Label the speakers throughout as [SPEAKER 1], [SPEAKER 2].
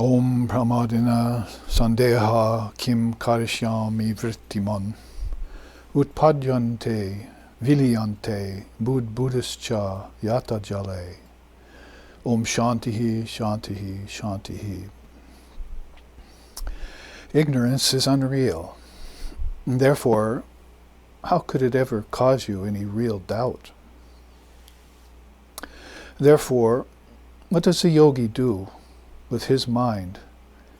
[SPEAKER 1] Om pramadina sandeha kim karishyami vrittimon utpadyante vilyante buddhischa yata jale. Om shantihi shantihi shantihi. Ignorance is unreal. And therefore, how could it ever cause you any real doubt? Therefore, what does the yogi do with his mind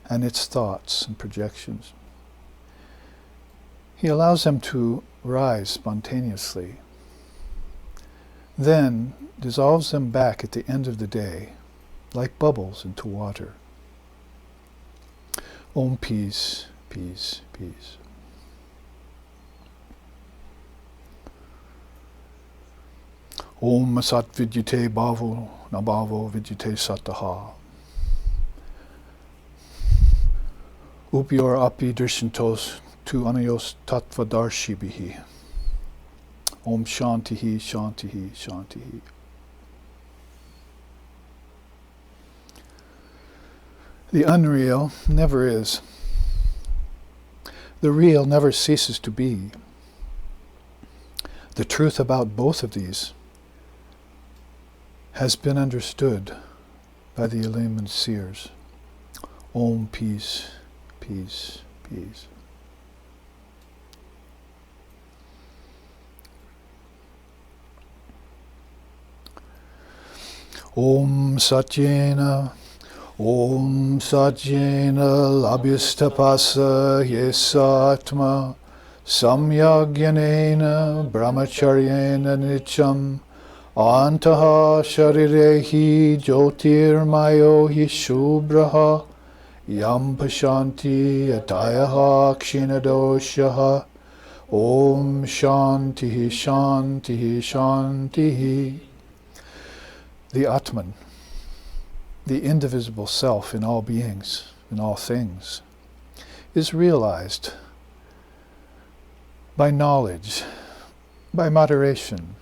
[SPEAKER 1] and its thoughts and projections? He allows them to rise spontaneously, then dissolves them back at the end of the day, like bubbles into water. Om peace, peace, peace. Om sat vidyate bhavo nabhavo vidyate sataha. Upyor api drishantos tu anayos tattvadarshibhihi. Om shantihi shantihi shantihi. The unreal never is. The real never ceases to be. The truth about both of these has been understood by the illumined seers. Om peace, peace, peace. Om satyena labhistapasa yesatma samyagyanena brahmacharyena nityam antaha sharirehi jyotirmayo hi shubraha yam pashanti atayaha kshinadoshaha. Om shantihi shantihi shantihi. The Atman, the indivisible self in all beings, in all things, is realized by knowledge, by moderation,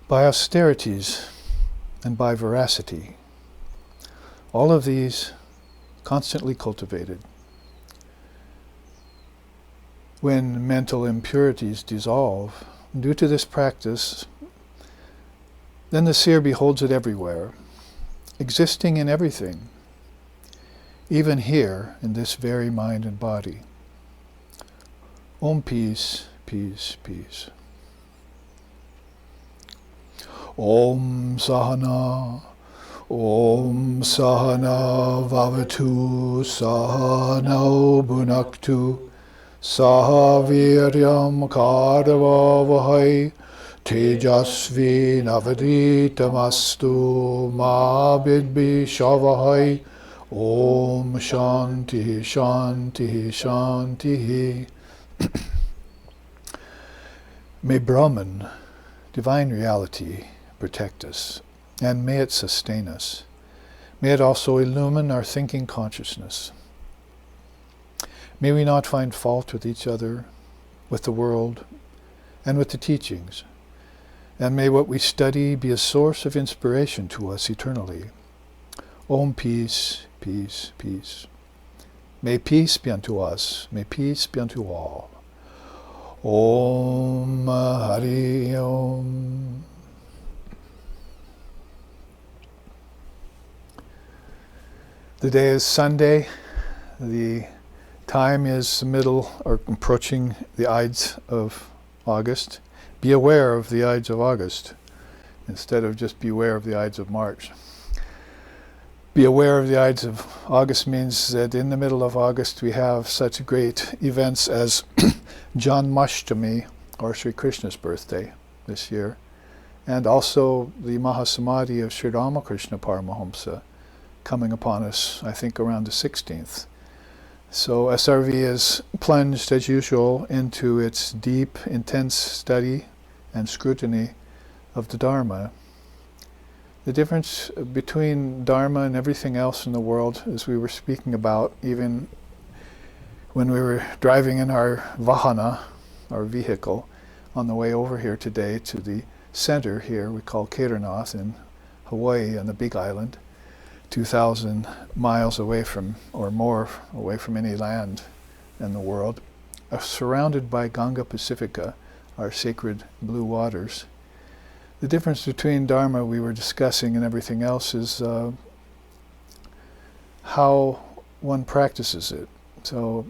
[SPEAKER 1] by austerities, and by veracity. All of these constantly cultivated. When mental impurities dissolve, due to this practice, then the seer beholds it everywhere, existing in everything, even here in this very mind and body. Om peace, peace, peace. Om sahana vavatu sahana bhunaktu sahaviryam karavavahai Tejasvi navaditamastu ma vidvishavahai. Om shanti shanti shanti. May Brahman, divine reality, protect us, and may it sustain us. May it also illumine our thinking consciousness. May we not find fault with each other, with the world, and with the teachings. And may what we study be a source of inspiration to us eternally. Om peace, peace, peace. May peace be unto us. May peace be unto all. Om Hari Om. The day is Sunday. The time is the middle, or approaching the Ides of August. Be aware of the Ides of August, instead of just beware of the Ides of March. Be aware of the Ides of August means that in the middle of August we have such great events as Janmashtami, or Sri Krishna's birthday this year, and also the Mahasamadhi of Sri Ramakrishna Paramahamsa coming upon us, I think, around the 16th. So SRV is plunged, as usual, into its deep, intense study and scrutiny of the Dharma. The difference between Dharma and everything else in the world, as we were speaking about, even when we were driving in our vahana, our vehicle, on the way over here today to the center here, we call Kedarnath in Hawaii on the Big Island, 2,000 miles away from, or more, away from any land in the world, are surrounded by Ganga Pacifica, our sacred blue waters. The difference between Dharma we were discussing and everything else is how one practices it. So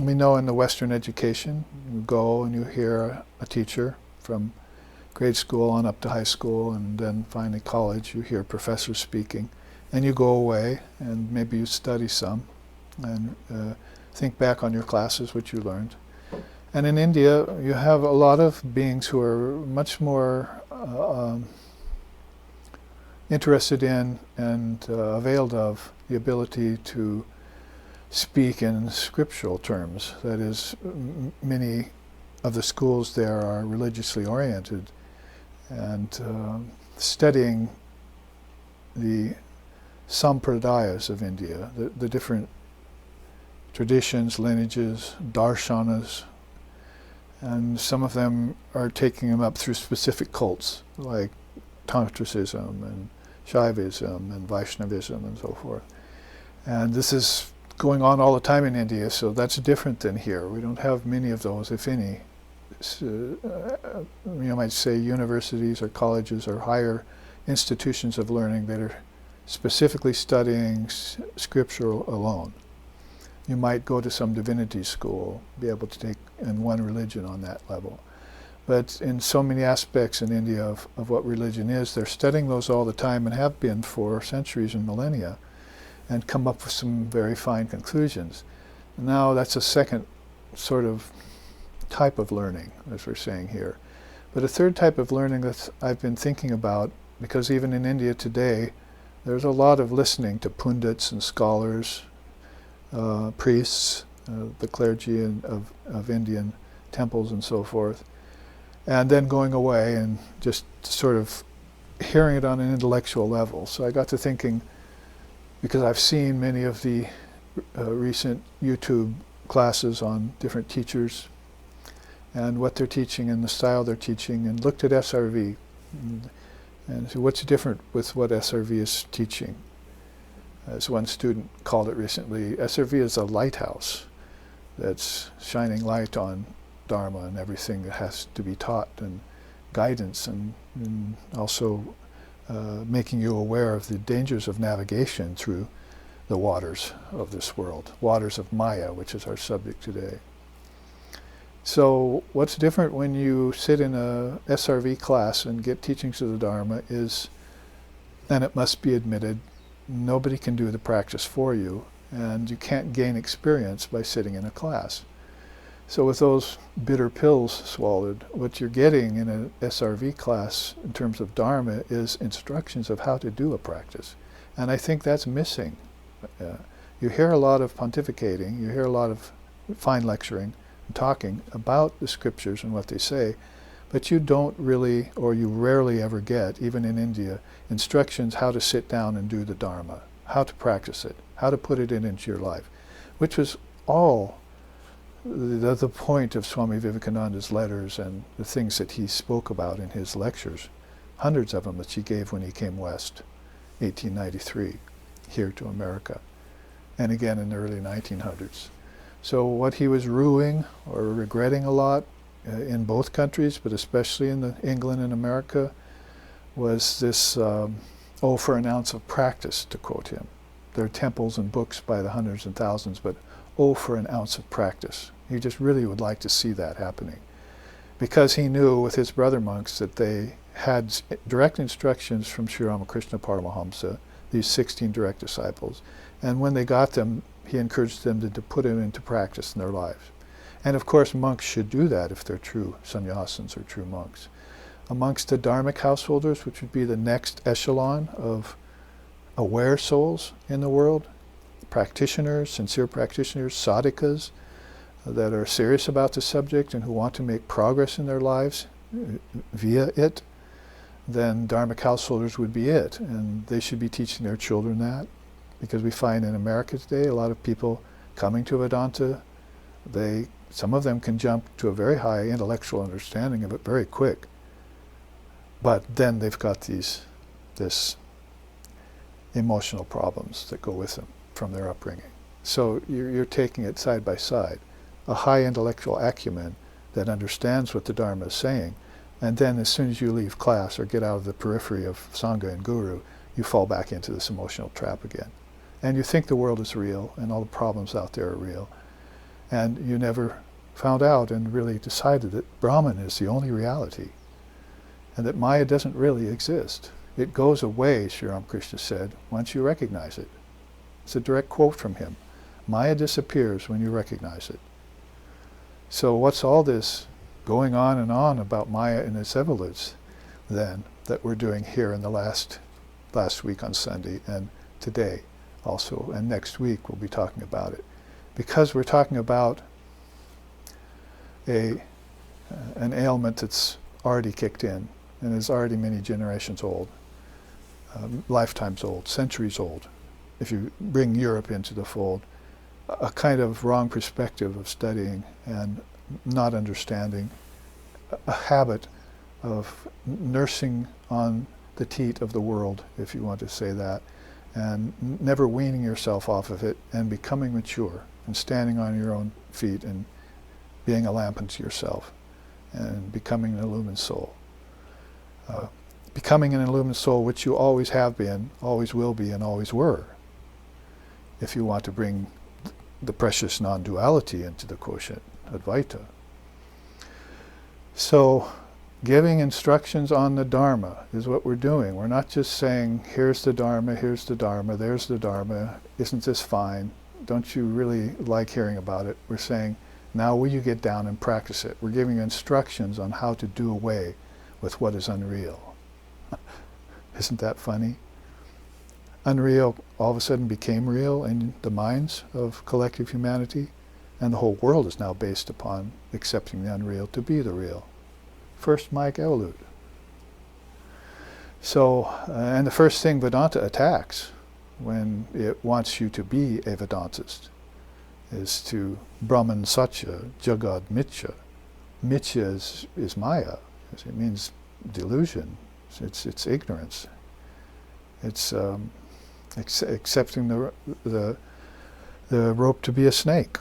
[SPEAKER 1] we know in the Western education, you go and you hear a teacher from grade school on up to high school, and then finally college, you hear professors speaking, and you go away and maybe you study some and think back on your classes, what you learned. And in India, you have a lot of beings who are much more interested in and availed of the ability to speak in scriptural terms. That is, many of the schools there are religiously oriented, and studying the sampradayas of India, the different traditions, lineages, darshanas, and some of them are taking them up through specific cults, like Tantricism and Shaivism and Vaishnavism and so forth. And this is going on all the time in India, so that's different than here. We don't have many of those, if any. You might say universities or colleges or higher institutions of learning that are specifically studying scripture alone. You might go to some divinity school, be able to take in one religion on that level. But in so many aspects in India of what religion is, they're studying those all the time and have been for centuries and millennia, and come up with some very fine conclusions. Now that's a second sort of type of learning, as we're saying here. But a third type of learning that I've been thinking about, because even in India today, there's a lot of listening to pundits and scholars, priests, the clergy of Indian temples and so forth, and then going away and just sort of hearing it on an intellectual level. So I got to thinking, because I've seen many of the recent YouTube classes on different teachers and what they're teaching and the style they're teaching, and looked at SRV and so what's different with what SRV is teaching. As one student called it recently, SRV is a lighthouse that's shining light on Dharma and everything that has to be taught, and guidance, and also making you aware of the dangers of navigation through the waters of this world, waters of Maya, which is our subject today. So what's different when you sit in a SRV class and get teachings of the Dharma is, and it must be admitted, nobody can do the practice for you, and you can't gain experience by sitting in a class. So with those bitter pills swallowed, what you're getting in an SRV class in terms of Dharma is instructions of how to do a practice. And I think that's missing. You hear a lot of pontificating, you hear a lot of fine lecturing, and talking about the scriptures and what they say, but you don't really, or you rarely ever get, even in India, instructions how to sit down and do the Dharma, how to practice it, how to put it into your life, which was all the point of Swami Vivekananda's letters and the things that he spoke about in his lectures, hundreds of them that he gave when he came west, 1893, here to America, and again in the early 1900s. So what he was ruing or regretting a lot in both countries, but especially in England and America, was this, for an ounce of practice, to quote him. There are temples and books by the hundreds and thousands, but for an ounce of practice. He just really would like to see that happening, because he knew with his brother monks that they had direct instructions from Sri Ramakrishna Paramahamsa, these 16 direct disciples, and when they got them, he encouraged them to put it into practice in their lives. And of course, monks should do that if they're true sannyasins or true monks. Amongst the dharmic householders, which would be the next echelon of aware souls in the world, practitioners, sincere practitioners, sadhakas, that are serious about the subject and who want to make progress in their lives via it, then dharmic householders would be it. And they should be teaching their children that, because we find in America today a lot of people coming to Vedanta, some of them can jump to a very high intellectual understanding of it very quick, but then they've got this emotional problems that go with them from their upbringing. So you're taking it side by side. A high intellectual acumen that understands what the Dharma is saying, and then as soon as you leave class or get out of the periphery of Sangha and Guru, you fall back into this emotional trap again. And you think the world is real and all the problems out there are real. And you never found out and really decided that Brahman is the only reality and that Maya doesn't really exist. It goes away, Sri Ramakrishna said, once you recognize it. It's a direct quote from him. Maya disappears when you recognize it. So what's all this going on and on about Maya and its evolutes then that we're doing here in the last week on Sunday and today also, and next week we'll be talking about it. Because we're talking about an ailment that's already kicked in and is already many generations old, lifetimes old, centuries old, if you bring Europe into the fold, a kind of wrong perspective of studying and not understanding, a habit of nursing on the teat of the world, if you want to say that, and never weaning yourself off of it and becoming mature and standing on your own feet and being a lamp unto yourself and becoming an illumined soul. Becoming an illumined soul, which you always have been, always will be, and always were, if you want to bring the precious non-duality into the quotient, Advaita. So, giving instructions on the Dharma is what we're doing. We're not just saying, here's the Dharma, there's the Dharma, isn't this fine? Don't you really like hearing about it? We're saying, now will you get down and practice it? We're giving instructions on how to do away with what is unreal. Isn't that funny? Unreal all of a sudden became real in the minds of collective humanity, and the whole world is now based upon accepting the unreal to be the real. First Mike Evolute. So, and the first thing Vedanta attacks when it wants you to be a Vedantist is to Brahman Satya, Jagad Mithya. Mithya is Maya. It means delusion. It's ignorance. It's accepting the rope to be a snake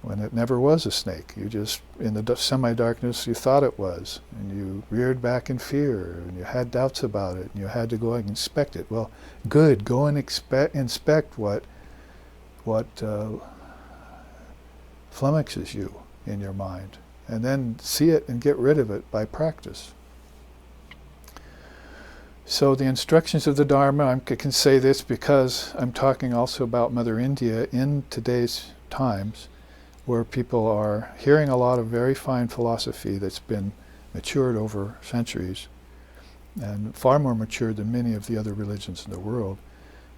[SPEAKER 1] when it never was a snake. You just, in the semi-darkness, you thought it was, and you reared back in fear, and you had doubts about it, and you had to go and inspect it. Well, good, go and inspect what flummoxes you in your mind, and then see it and get rid of it by practice. So the instructions of the Dharma, I can say this because I'm talking also about Mother India in today's times, where people are hearing a lot of very fine philosophy that's been matured over centuries, and far more matured than many of the other religions in the world,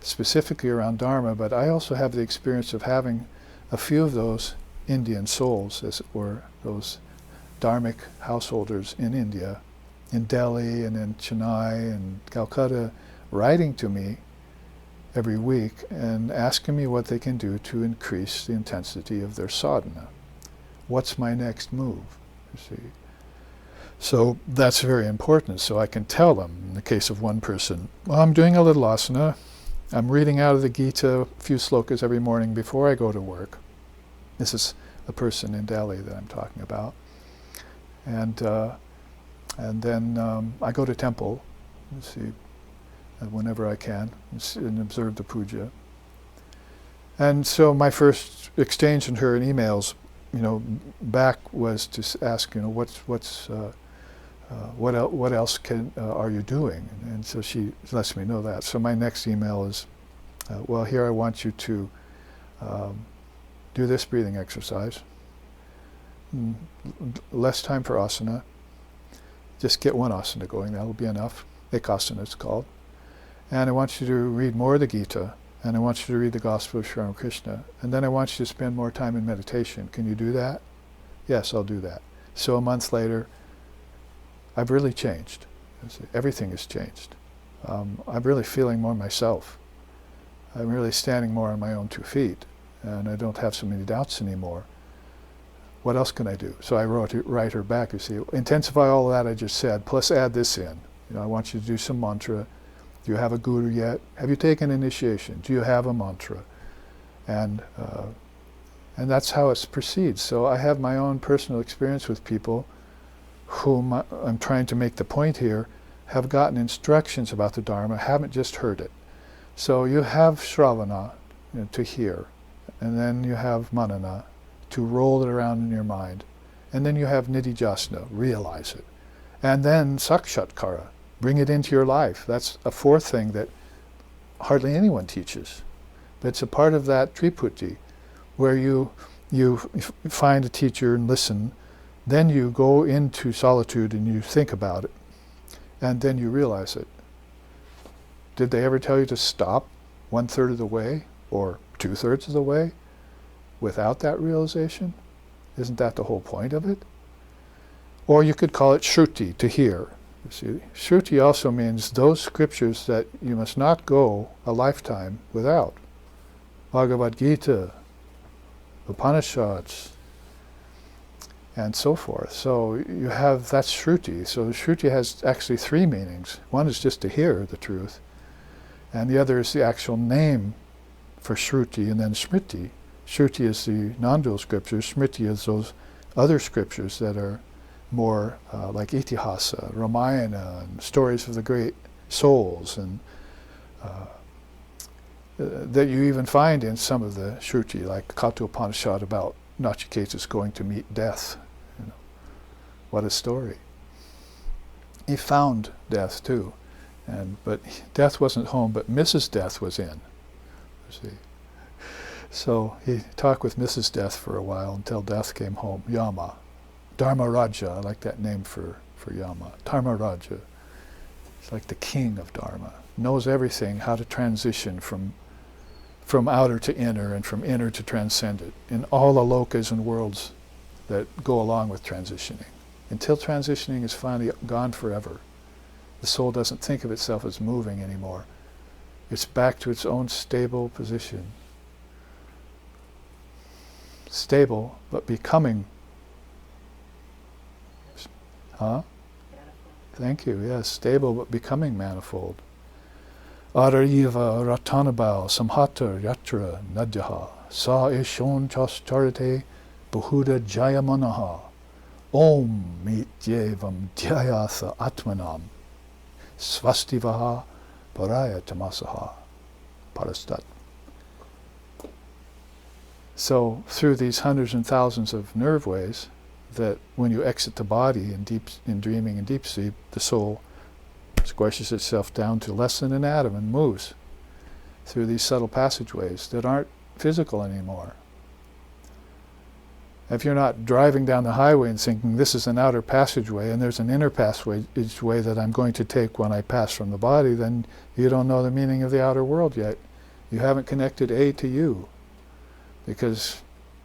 [SPEAKER 1] specifically around Dharma. But I also have the experience of having a few of those Indian souls, as it were, those dharmic householders in India, in Delhi and in Chennai and Calcutta, writing to me every week and asking me what they can do to increase the intensity of their sadhana. What's my next move, you see? So that's very important, so I can tell them, in the case of one person, well, I'm doing a little asana, I'm reading out of the Gita a few slokas every morning before I go to work. This is a person in Delhi that I'm talking about. And then I go to temple, you see, whenever I can, and observe the puja. And so my first exchange in her in emails, back was to ask, what else are you doing? And so she lets me know that. So my next email is, well, here I want you to do this breathing exercise. Less time for asana. Just get one asana going, that'll be enough. Ekasana it's called. And I want you to read more of the Gita, and I want you to read the Gospel of Sri Ramakrishna, and then I want you to spend more time in meditation. Can you do that? Yes, I'll do that. So a month later, I've really changed. Everything has changed. I'm really feeling more myself. I'm really standing more on my own 2 feet, and I don't have so many doubts anymore. What else can I do? So I write her back, you see, intensify all of that I just said, plus add this in. I want you to do some mantra, Do you have a guru yet? Have you taken initiation? Do you have a mantra? And that's how it proceeds. So I have my own personal experience with people whom I'm trying to make the point here, have gotten instructions about the Dharma, haven't just heard it. So you have Shravana, to hear, and then you have Manana, to roll it around in your mind, and then you have Nididhyasana, realize it. And then Sakshatkara, bring it into your life. That's a fourth thing that hardly anyone teaches. But it's a part of that Triputi, where you find a teacher and listen, then you go into solitude and you think about it, and then you realize it. Did they ever tell you to stop 1/3 of the way, or 2/3 of the way, without that realization? Isn't that the whole point of it? Or you could call it Shruti, to hear. You see, Shruti also means those scriptures that you must not go a lifetime without. Bhagavad Gita, Upanishads, and so forth. So you have, that's Shruti. So Shruti has actually 3 meanings. One is just to hear the truth, and the other is the actual name for Shruti, and then Smriti. Shruti is the non-dual scriptures, Smriti is those other scriptures that are more like Itihasa, Ramayana, and stories of the great souls, and that you even find in some of the Shruti, like Katha Upanishad about Nachiketa's going to meet death. What a story. He found death too, but death wasn't home, but Mrs. Death was in. You see. So he talked with Mrs. Death for a while until death came home. Yama. Dharma Raja, I like that name for Yama. Dharma Raja. It's like the king of Dharma. Knows everything, how to transition from outer to inner and from inner to transcendent in all the lokas and worlds that go along with transitioning. Until transitioning is finally gone forever, the soul doesn't think of itself as moving anymore. It's back to its own stable position. Stable, but becoming. Huh? Thank you, yes. Stable, but becoming manifold. Araiva ratanabao samhata yatra nadyaha sa ishon chascharate bahuda jayamanaha om mityevam dhyayatha atmanam svastivaha paraya tamasaha parastat. So through these hundreds and thousands of nerve ways, that when you exit the body in dreaming and deep sleep, the soul squashes itself down to less than an atom and moves through these subtle passageways that aren't physical anymore. If you're not driving down the highway and thinking this is an outer passageway and there's an inner passageway that I'm going to take when I pass from the body, then you don't know the meaning of the outer world yet. You haven't connected A to you, because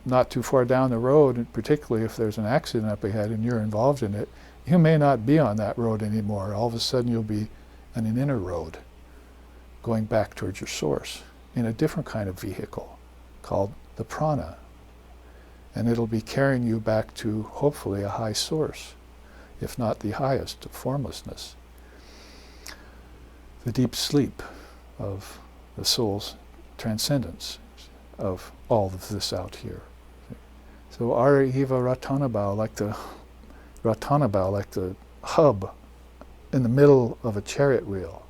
[SPEAKER 1] not too far down the road, and particularly if there's an accident up ahead and you're involved in it, you may not be on that road anymore. All of a sudden you'll be on an inner road, going back towards your source, in a different kind of vehicle called the prana. And it'll be carrying you back to, hopefully, a high source, if not the highest, of formlessness. The deep sleep of the soul's transcendence of all of this out here. So Ariva Ratanabao, like the hub in the middle of a chariot wheel,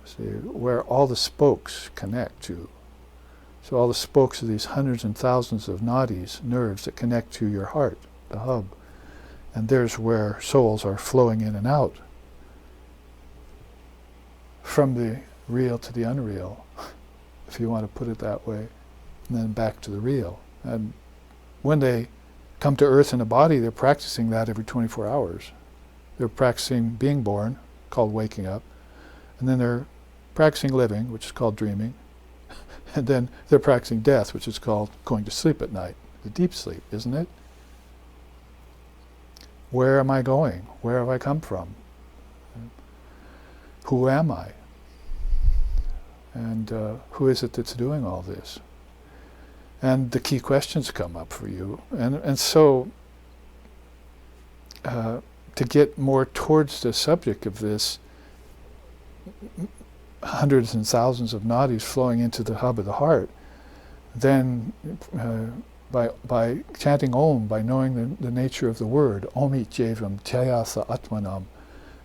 [SPEAKER 1] see, where all the spokes connect to. So all the spokes of these hundreds and thousands of nadis, nerves that connect to your heart, the hub. And there's where souls are flowing in and out, from the real to the unreal, if you want to put it that way, and then back to the real. And when they come to earth in a body, they're practicing that every 24 hours. They're practicing being born, called waking up, and then they're practicing living, which is called dreaming, and then they're practicing death, which is called going to sleep at night, the deep sleep, isn't it? Where am I going? Where have I come from? Who am I? And who is it that's doing all this? And the key questions come up for you. And so, to get more towards the subject of this, hundreds and thousands of nadis flowing into the hub of the heart, then by chanting Om, by knowing the nature of the word, Omit Jevam Tayasa Atmanam,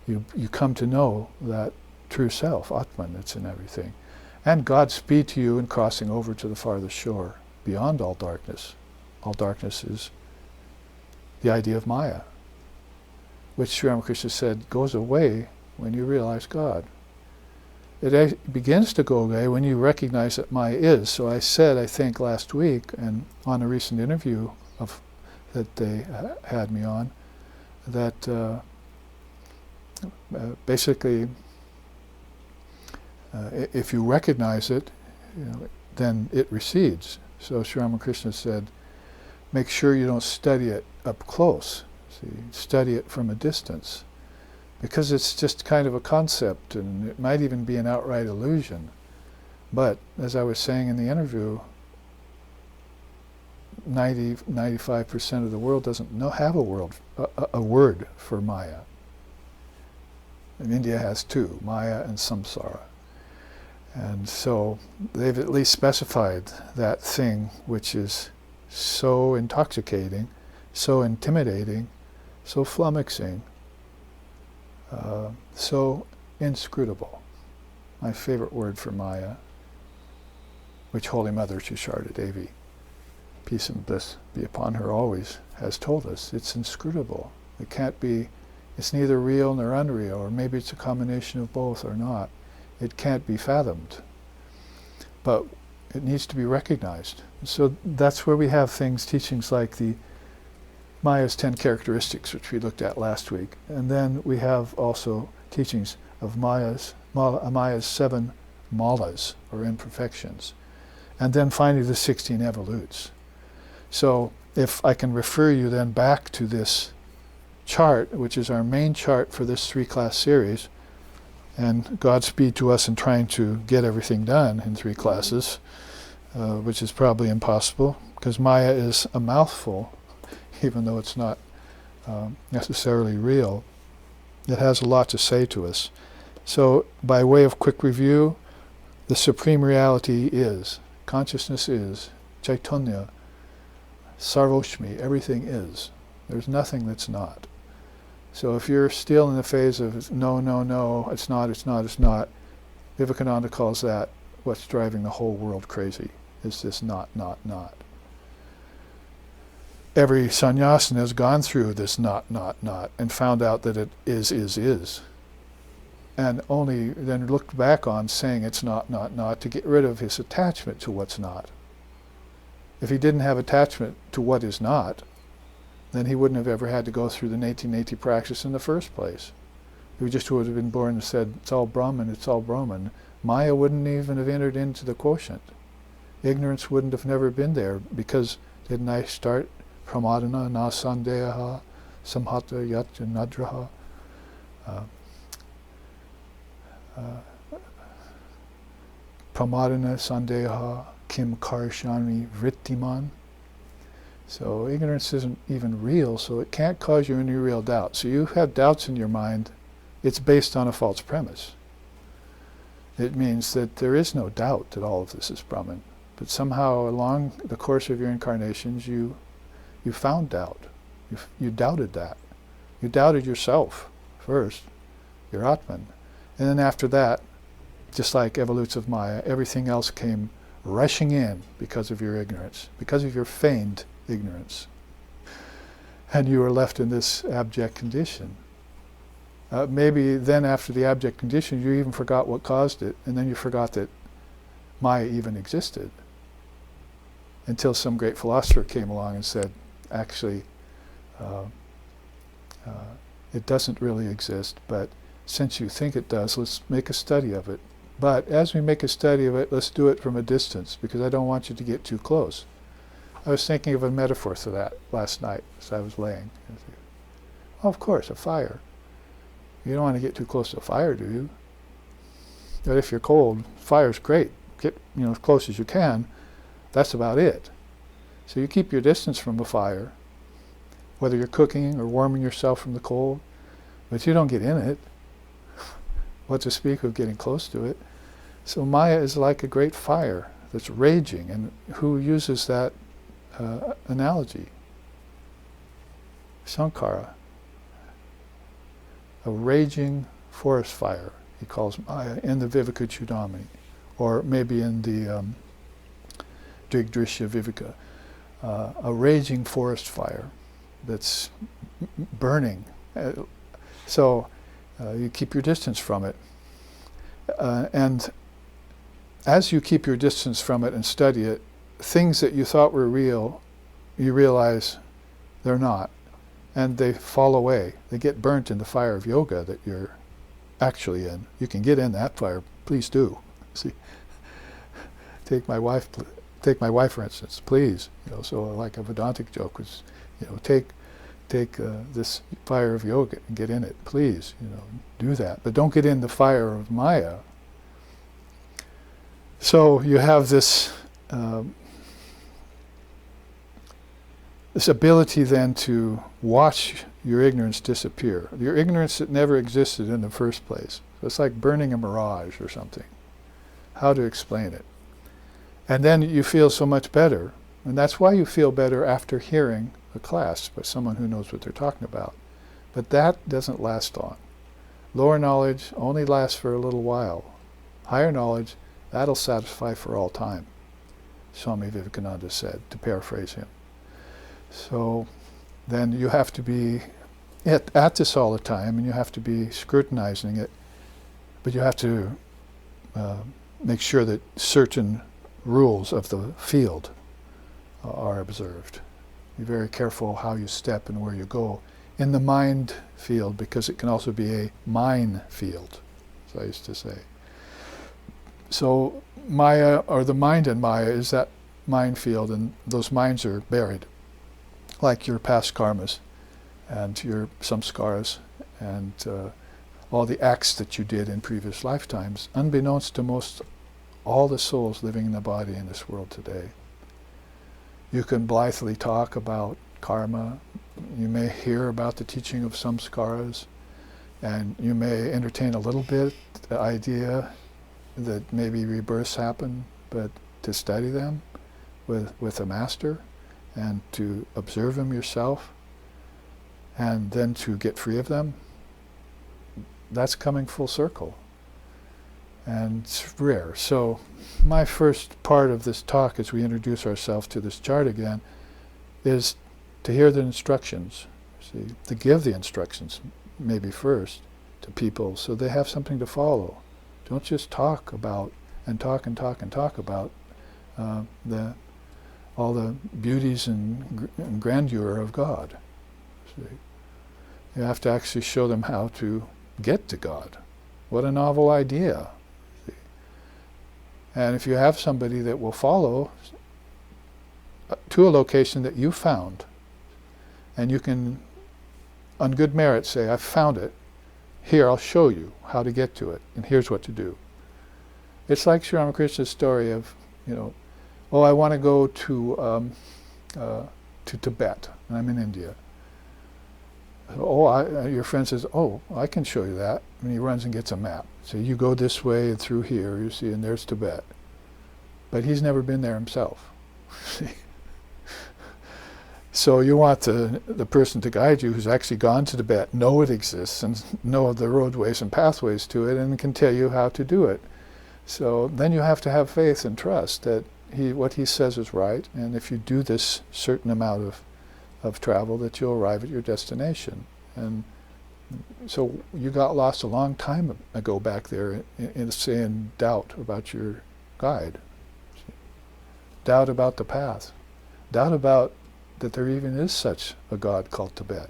[SPEAKER 1] you come to know that true self, Atman, that's in everything. And Godspeed to you in crossing over to the farthest shore, beyond all darkness. All darkness is the idea of Maya, which Sri Ramakrishna said goes away when you realize God. It begins to go away when you recognize that Maya is. So I said, I think last week, and on a recent interview that they had me on, that basically, if you recognize it, then it recedes. So Sri Ramakrishna said, make sure you don't study it up close. See, study it from a distance, because it's just kind of a concept, and it might even be an outright illusion. But as I was saying in the interview, 95% of the world doesn't have a word for Maya. And India has two, Maya and Samsara. And so they've at least specified that thing which is so intoxicating, so intimidating, so flummoxing, so inscrutable. My favorite word for Maya, which Holy Mother Shisharda Devi, peace and bliss be upon her, always has told us, it's inscrutable. It can't be, it's neither real nor unreal, or maybe it's a combination of both or not. It can't be fathomed. But it needs to be recognized. So that's where we have teachings like the Maya's 10 characteristics, which we looked at last week. And then we have also teachings of Maya's 7 malas, or imperfections. And then finally the 16 evolutes. So if I can refer you then back to this chart, which is our main chart for this 3-class series, and Godspeed to us in trying to get everything done in 3 classes, which is probably impossible, because Maya is a mouthful, even though it's not necessarily real. It has a lot to say to us. So by way of quick review, the supreme reality is, consciousness is, Chaitanya, Sarvoshmi, everything is. There's nothing that's not. So if you're still in the phase of no, no, no, it's not, it's not, it's not, Vivekananda calls that what's driving the whole world crazy, is this not, not, not. Every sannyasin has gone through this not, not, not, and found out that it is. And only then looked back on saying it's not, not, to get rid of his attachment to what's not. If he didn't have attachment to what is not, then he wouldn't have ever had to go through the neti practice in the first place. He just would have been born and said, it's all Brahman, it's all Brahman. Maya wouldn't even have entered into the quotient. Ignorance wouldn't have never been there, because didn't I start pramadana na sandeha samhata yat nadraha pramadana sandeha kim karshani vrittiman. So ignorance isn't even real, so it can't cause you any real doubt. So you have doubts in your mind, it's based on a false premise. It means that there is no doubt that all of this is Brahman. But somehow along the course of your incarnations you found doubt. You doubted that. You doubted yourself first, your Atman. And then after that, just like Evolutes of Maya, everything else came rushing in because of your ignorance, because of your feigned ignorance. And you were left in this abject condition. Maybe then after the abject condition you even forgot what caused it, and then you forgot that Maya even existed. Until some great philosopher came along and said, actually, it doesn't really exist, but since you think it does, let's make a study of it. But as we make a study of it, let's do it from a distance, because I don't want you to get too close. I was thinking of a metaphor for that last night as I was laying. Oh, of course, a fire. You don't want to get too close to a fire, do you? But if you're cold, fire's great. Get as close as you can. That's about it. So you keep your distance from a fire, whether you're cooking or warming yourself from the cold, but you don't get in it. What to speak of getting close to it? So Maya is like a great fire that's raging, and who uses that analogy? Sankara, a raging forest fire, he calls Maya in the Viveka Chudamani, or maybe in the Drigdrishya Viveka, a raging forest fire that's burning. So you keep your distance from it. And as you keep your distance from it and study it, things that you thought were real, you realize they're not. And they fall away. They get burnt in the fire of yoga that you're actually in. You can get in that fire. Please do. See, take my wife for instance. Please, So like a Vedantic joke was, take this fire of yoga and get in it. Please, do that. But don't get in the fire of Maya. So you have this this ability then to watch your ignorance disappear. Your ignorance that never existed in the first place. So it's like burning a mirage or something. How to explain it? And then you feel so much better. And that's why you feel better after hearing a class by someone who knows what they're talking about. But that doesn't last long. Lower knowledge only lasts for a little while. Higher knowledge, that'll satisfy for all time, Swami Vivekananda said, to paraphrase him. So then you have to be at this all the time, and you have to be scrutinizing it, but you have to make sure that certain rules of the field are observed. Be very careful how you step and where you go in the mind field, because it can also be a mine field, as I used to say. So Maya, or the mind in Maya, is that minefield, and those mines are buried, like your past karmas and your samskaras and all the acts that you did in previous lifetimes, unbeknownst to most all the souls living in the body in this world today. You can blithely talk about karma. You may hear about the teaching of samskaras, and you may entertain a little bit the idea that maybe rebirths happen, but to study them with a master and to observe them yourself and then to get free of them, that's coming full circle. And it's rare. So my first part of this talk, as we introduce ourselves to this chart again, is to hear the instructions. See, to give the instructions maybe first to people so they have something to follow. Don't just talk about and talk and talk and talk about all the beauties and grandeur of God. See? You have to actually show them how to get to God. What a novel idea. See? And if you have somebody that will follow to a location that you found, and you can, on good merit, say, I've found it. Here, I'll show you how to get to it, and here's what to do. It's like Sri Ramakrishna's story of, I want to go to Tibet, and I'm in India. Your friend says, I can show you that. And he runs and gets a map. So you go this way and through here, you see, and there's Tibet. But he's never been there himself. So you want the person to guide you who's actually gone to Tibet, know it exists, and know the roadways and pathways to it, and can tell you how to do it. So then you have to have faith and trust that what he says is right, and if you do this certain amount of travel, that you'll arrive at your destination. And so you got lost a long time ago back there in doubt about your guide. Doubt about the path. Doubt about that there even is such a God called Tibet.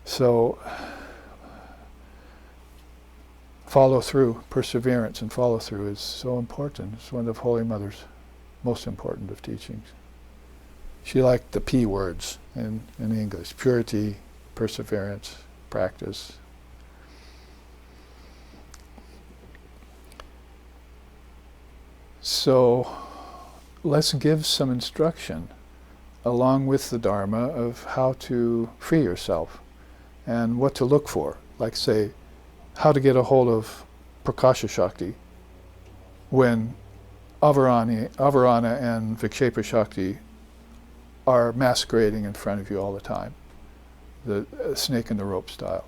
[SPEAKER 1] So follow through, perseverance and follow through is so important. It's one of Holy Mother's most important of teachings. She liked the P words in English: purity, perseverance, practice. So let's give some instruction along with the Dharma of how to free yourself and what to look for. Like, say, how to get a hold of Prakasha Shakti, when Avarana and Vikshepa Shakti are masquerading in front of you all the time, the snake in the rope style.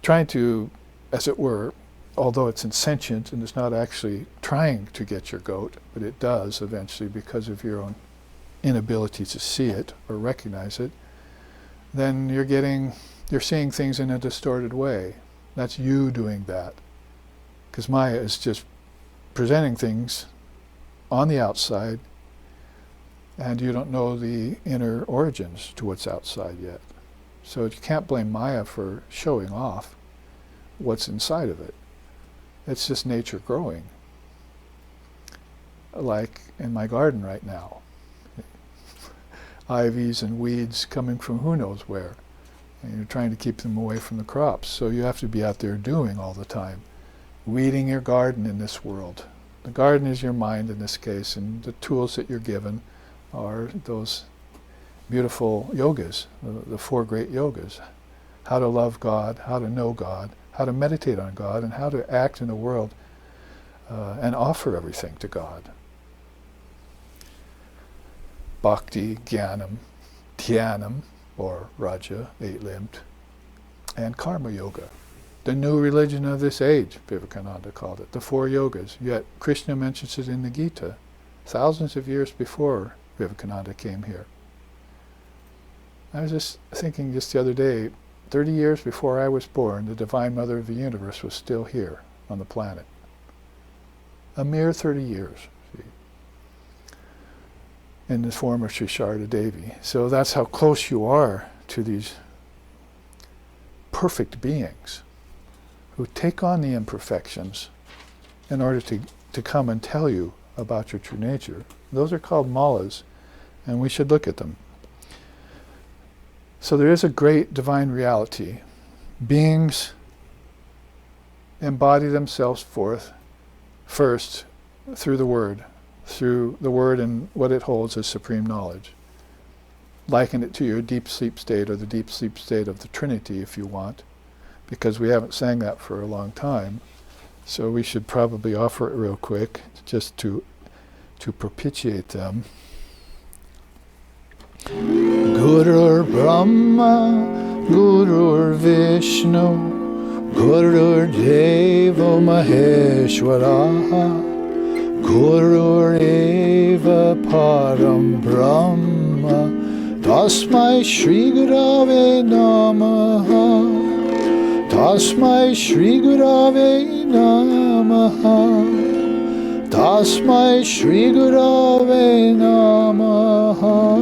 [SPEAKER 1] Trying to, as it were, although it's insentient and it's not actually trying to get your goat, but it does eventually because of your own inability to see it or recognize it, then you're seeing things in a distorted way. That's you doing that. Because Maya is just presenting things on the outside, and you don't know the inner origins to what's outside yet. So you can't blame Maya for showing off what's inside of it. It's just nature growing. Like in my garden right now. Ivies and weeds coming from who knows where. And you're trying to keep them away from the crops. So you have to be out there doing all the time. Weeding your garden in this world. The garden is your mind in this case, and the tools that you're given are those beautiful yogas, the four great yogas. How to love God, how to know God, how to meditate on God, and how to act in the world and offer everything to God. Bhakti, Jnanam, Dhyanam, or Raja, eight-limbed, and Karma Yoga. The new religion of this age, Vivekananda called it, the four yogas. Yet Krishna mentions it in the Gita, thousands of years before Vivekananda came here. I was just thinking just the other day, 30 years before I was born, the Divine Mother of the Universe was still here on the planet. A mere 30 years, see, in the form of Sri Sharda Devi. So that's how close you are to these perfect beings who take on the imperfections in order to come and tell you about your true nature. Those are called malas, and we should look at them. So there is a great divine reality. Beings embody themselves forth first through the Word and what it holds as supreme knowledge. Liken it to your deep sleep state, or the deep sleep state of the Trinity if you want, because we haven't sang that for a long time. So we should probably offer it real quick just to propitiate them. Gurur Brahma, Gurur Vishnu, Gurur Deva Maheshwara, Gurur Eva Param Brahma, Tasmai Shri Gurave Namaha, Tasmai Shri Gurave Namaha, Tasmai Shri Gurave Namaha.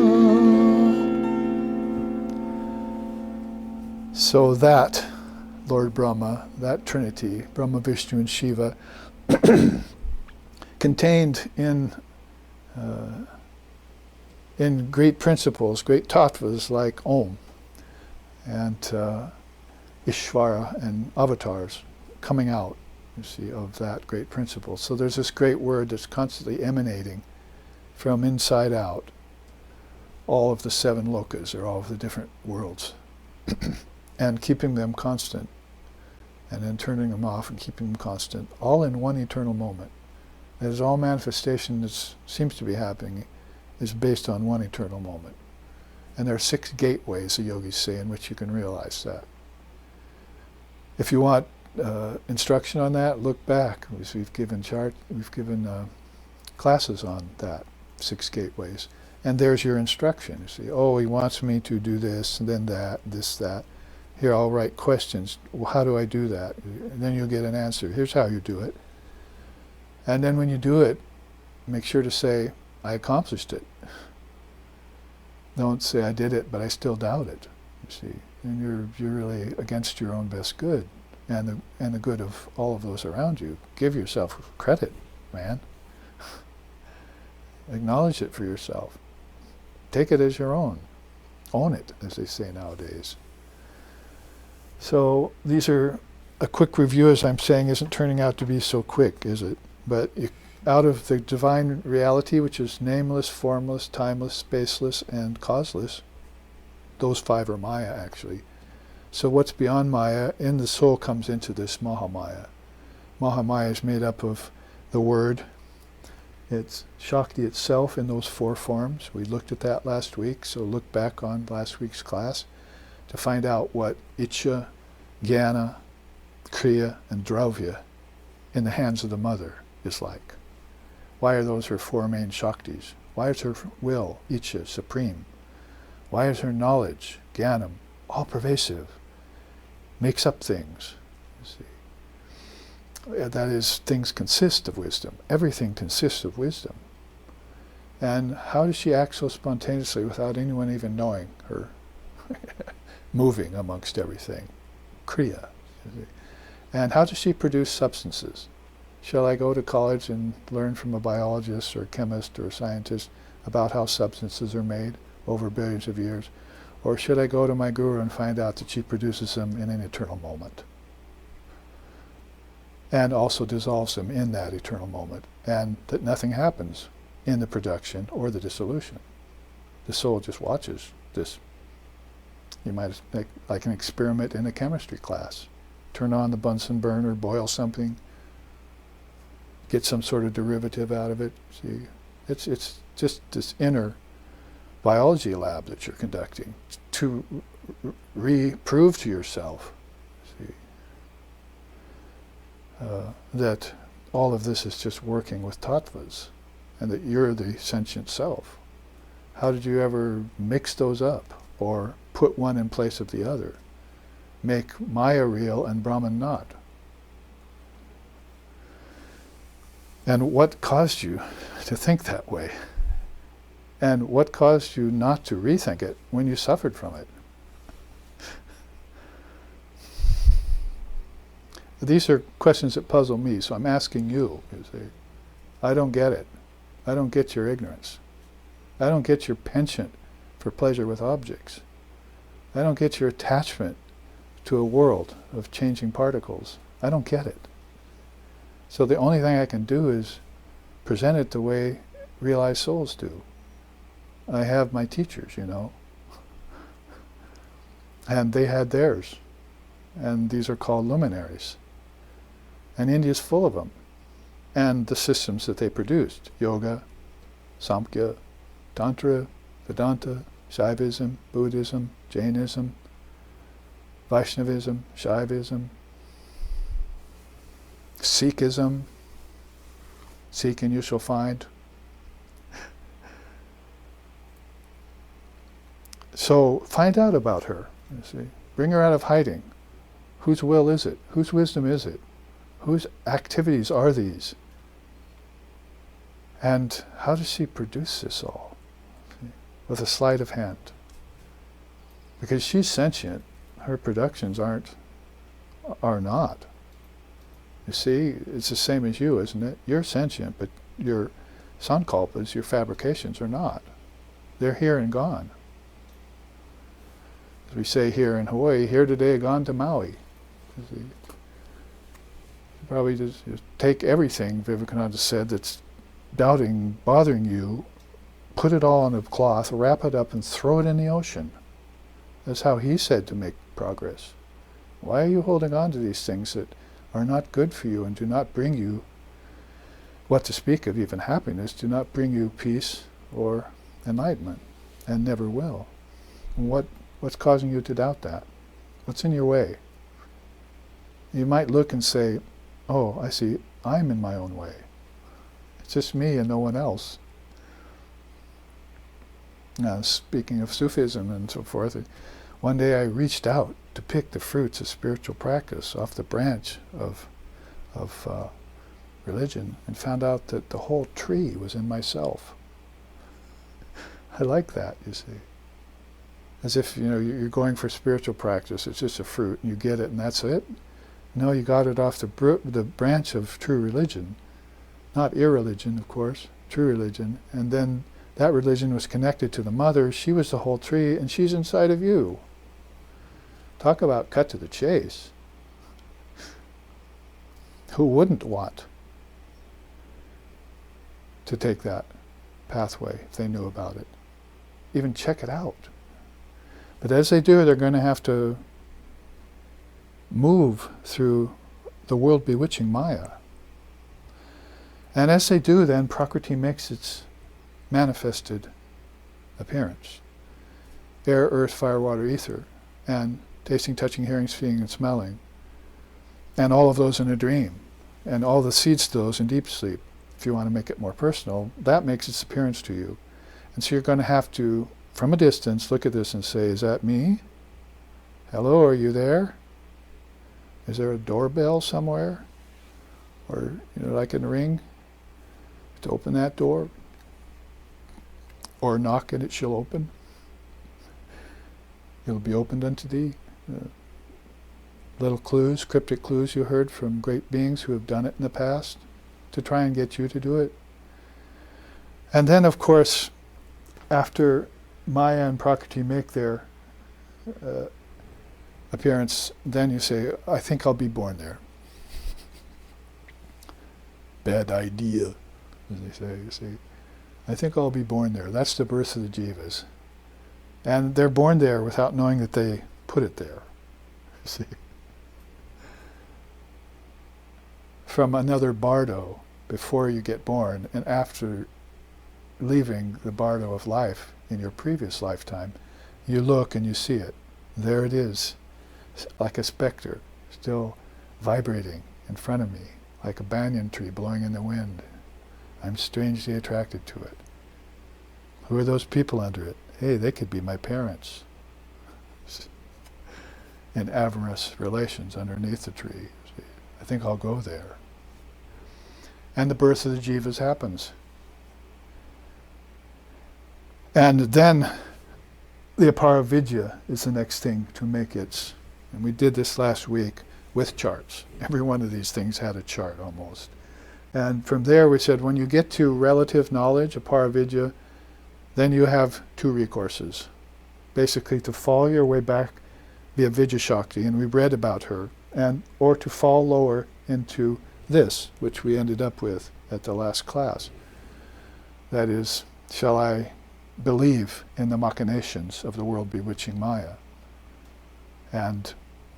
[SPEAKER 1] So that Lord Brahma, that Trinity, Brahma, Vishnu, and Shiva, contained in great principles, great tattvas like Om and Ishvara and avatars coming out, you see, of that great principle. So there's this great word that's constantly emanating from inside out, all of the seven lokas, or all of the different worlds, and keeping them constant, and then turning them off and keeping them constant, all in one eternal moment. That is, all manifestation that seems to be happening is based on one eternal moment. And there are 6 gateways, the yogis say, in which you can realize that. If you want instruction on that, look back. We've given classes on that, 6 gateways. And there's your instruction. You see, oh, he wants me to do this, and then that, this, that. Here, I'll write questions. Well, how do I do that? And then you'll get an answer. Here's how you do it. And then when you do it, make sure to say, I accomplished it. Don't say, I did it, but I still doubt it. You see, and you're really against your own best good and the good of all of those around you. Give yourself credit, man. Acknowledge it for yourself. Take it as your own. Own it, as they say nowadays. So these are a quick review, as I'm saying, isn't turning out to be so quick, is it? But out of the divine reality, which is nameless, formless, timeless, spaceless, and causeless, those 5 are Maya, actually. So what's beyond Maya in the soul comes into this Mahamaya. Mahamaya is made up of the word. It's Shakti itself in those 4 forms. We looked at that last week, so look back on last week's class to find out what Icha, Jnana, Kriya, and Dravya in the hands of the mother is like. Why are those her 4 main Shaktis? Why is her will, Icha, supreme? Why is her knowledge, Jnanam, all pervasive? Makes up things, you see. That is, things consist of wisdom. Everything consists of wisdom. And how does she act so spontaneously without anyone even knowing her? Moving amongst everything. Kriya. And how does she produce substances? Shall I go to college and learn from a biologist or a chemist or a scientist about how substances are made over billions of years? Or should I go to my guru and find out that she produces them in an eternal moment? And also dissolves them in that eternal moment. And that nothing happens in the production or the dissolution. The soul just watches this. You might make like an experiment in a chemistry class. Turn on the Bunsen burner, boil something, get some sort of derivative out of it. See, it's just this inner biology lab that you're conducting to prove to yourself, see, that all of this is just working with tattvas and that you're the sentient self. How did you ever mix those up or put one in place of the other? Make Maya real and Brahman not? And what caused you to think that way? And what caused you not to rethink it when you suffered from it? These are questions that puzzle me, so I'm asking you see. I don't get it. I don't get your ignorance. I don't get your penchant for pleasure with objects. I don't get your attachment to a world of changing particles. I don't get it. So the only thing I can do is present it the way realized souls do. I have my teachers, you know, and they had theirs, and these are called luminaries. And India's full of them, and the systems that they produced: yoga, Samkhya, Tantra, Vedanta, Shaivism, Buddhism, Jainism, Vaishnavism, Shaivism, Sikhism. Seek and you shall find. So find out about her, you see. Bring her out of hiding. Whose will is it? Whose wisdom is it? Whose activities are these? And how does she produce this all? See? With a sleight of hand. Because she's sentient, her productions are not. You see, it's the same as you, isn't it? You're sentient, but your sankalpas, your fabrications, are not. They're here and gone. As we say here in Hawaii, here today, gone to Maui. You see, you probably just take everything, Vivekananda said, that's doubting, bothering you, put it all on a cloth, wrap it up, and throw it in the ocean. That's how he said to make progress. Why are you holding on to these things that are not good for you and do not bring you, what to speak of even happiness, do not bring you peace or enlightenment, and never will? And what's causing you to doubt that? What's in your way? You might look and say, oh, I see, I'm in my own way. It's just me and no one else. Now, speaking of Sufism and so forth, one day I reached out to pick the fruits of spiritual practice off the branch of religion and found out that the whole tree was in myself. I like that, you see. As if, you know, you're going for spiritual practice, it's just a fruit and you get it and that's it. No, you got it off the branch of true religion. Not irreligion, of course, true religion. And then that religion was connected to the mother. She was the whole tree and she's inside of you. Talk about cut to the chase. Who wouldn't want to take that pathway if they knew about it? Even check it out. But as they do, they're going to have to move through the world bewitching Maya. And as they do, then Prakriti makes its manifested appearance. Air, earth, fire, water, ether, and tasting, touching, hearing, seeing, and smelling. And all of those in a dream. And all the seeds to those in deep sleep. If you want to make it more personal, that makes its appearance to you. And so you're going to have to, from a distance, look at this and say, is that me? Hello, are you there? Is there a doorbell somewhere? Or, like in a ring? To open that door? Or knock and it shall open? It'll be opened unto thee. Little clues, cryptic clues you heard from great beings who have done it in the past to try and get you to do it. And then, of course, after Maya and Prakriti make their appearance, then you say, I think I'll be born there. Bad idea, as they say. You see, I think I'll be born there. That's the birth of the jivas. And they're born there without knowing that they put it there. You see. From another bardo before you get born, and after leaving the bardo of life in your previous lifetime, you look and you see it. There it is, like a specter, still vibrating in front of me, like a banyan tree blowing in the wind. I'm strangely attracted to it. Who are those people under it? Hey, they could be my parents. In avarice relations underneath the tree. I think I'll go there. And the birth of the jivas happens. And then the aparavidya is the next thing to make its, and we did this last week with charts. Every one of these things had a chart almost. And from there we said when you get to relative knowledge, aparavidya, then you have two recourses. Basically to fall your way back via Vidya Shakti, and we read about her, and or to fall lower into this, which we ended up with at the last class. That is, shall I believe in the machinations of the world bewitching Maya? And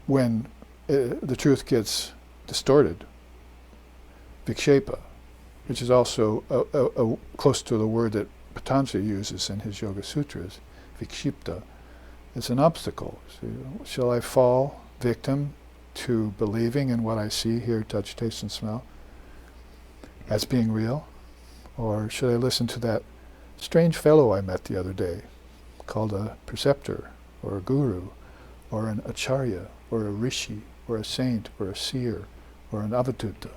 [SPEAKER 1] when the truth gets distorted, vikshepa, which is also close to the word that Patanjali uses in his Yoga Sutras, vikshipta, it's an obstacle. So, shall I fall victim to believing in what I see, hear, touch, taste, and smell as being real? Or should I listen to that strange fellow I met the other day, called a preceptor, or a guru, or an acharya, or a rishi, or a saint, or a seer, or an avatuta,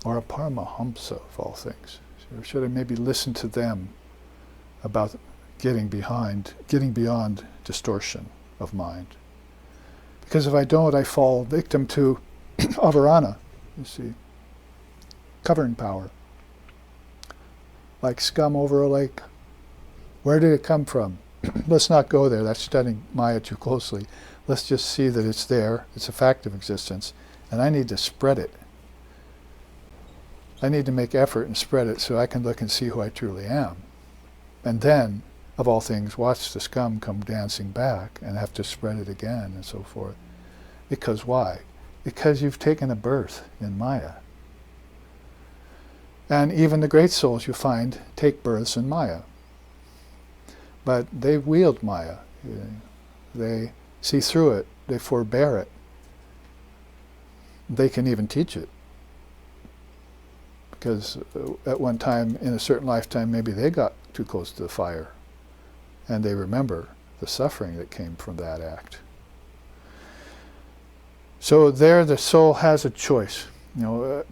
[SPEAKER 1] or a paramahamsa of all things? Or should I maybe listen to them about getting beyond distortion of mind? Because if I don't, I fall victim to avarana, you see, covering power. Like scum over a lake. Where did it come from? Let's not go there. That's studying Maya too closely. Let's just see that it's there. It's a fact of existence. And I need to spread it. I need to make effort and spread it so I can look and see who I truly am. And then, of all things, watch the scum come dancing back and have to spread it again and so forth. Because why? Because you've taken a birth in Maya. And even the great souls, you find, take births in Maya. But they wield Maya. They see through it. They forbear it. They can even teach it. Because at one time, in a certain lifetime, maybe they got too close to the fire. And they remember the suffering that came from that act. So there the soul has a choice.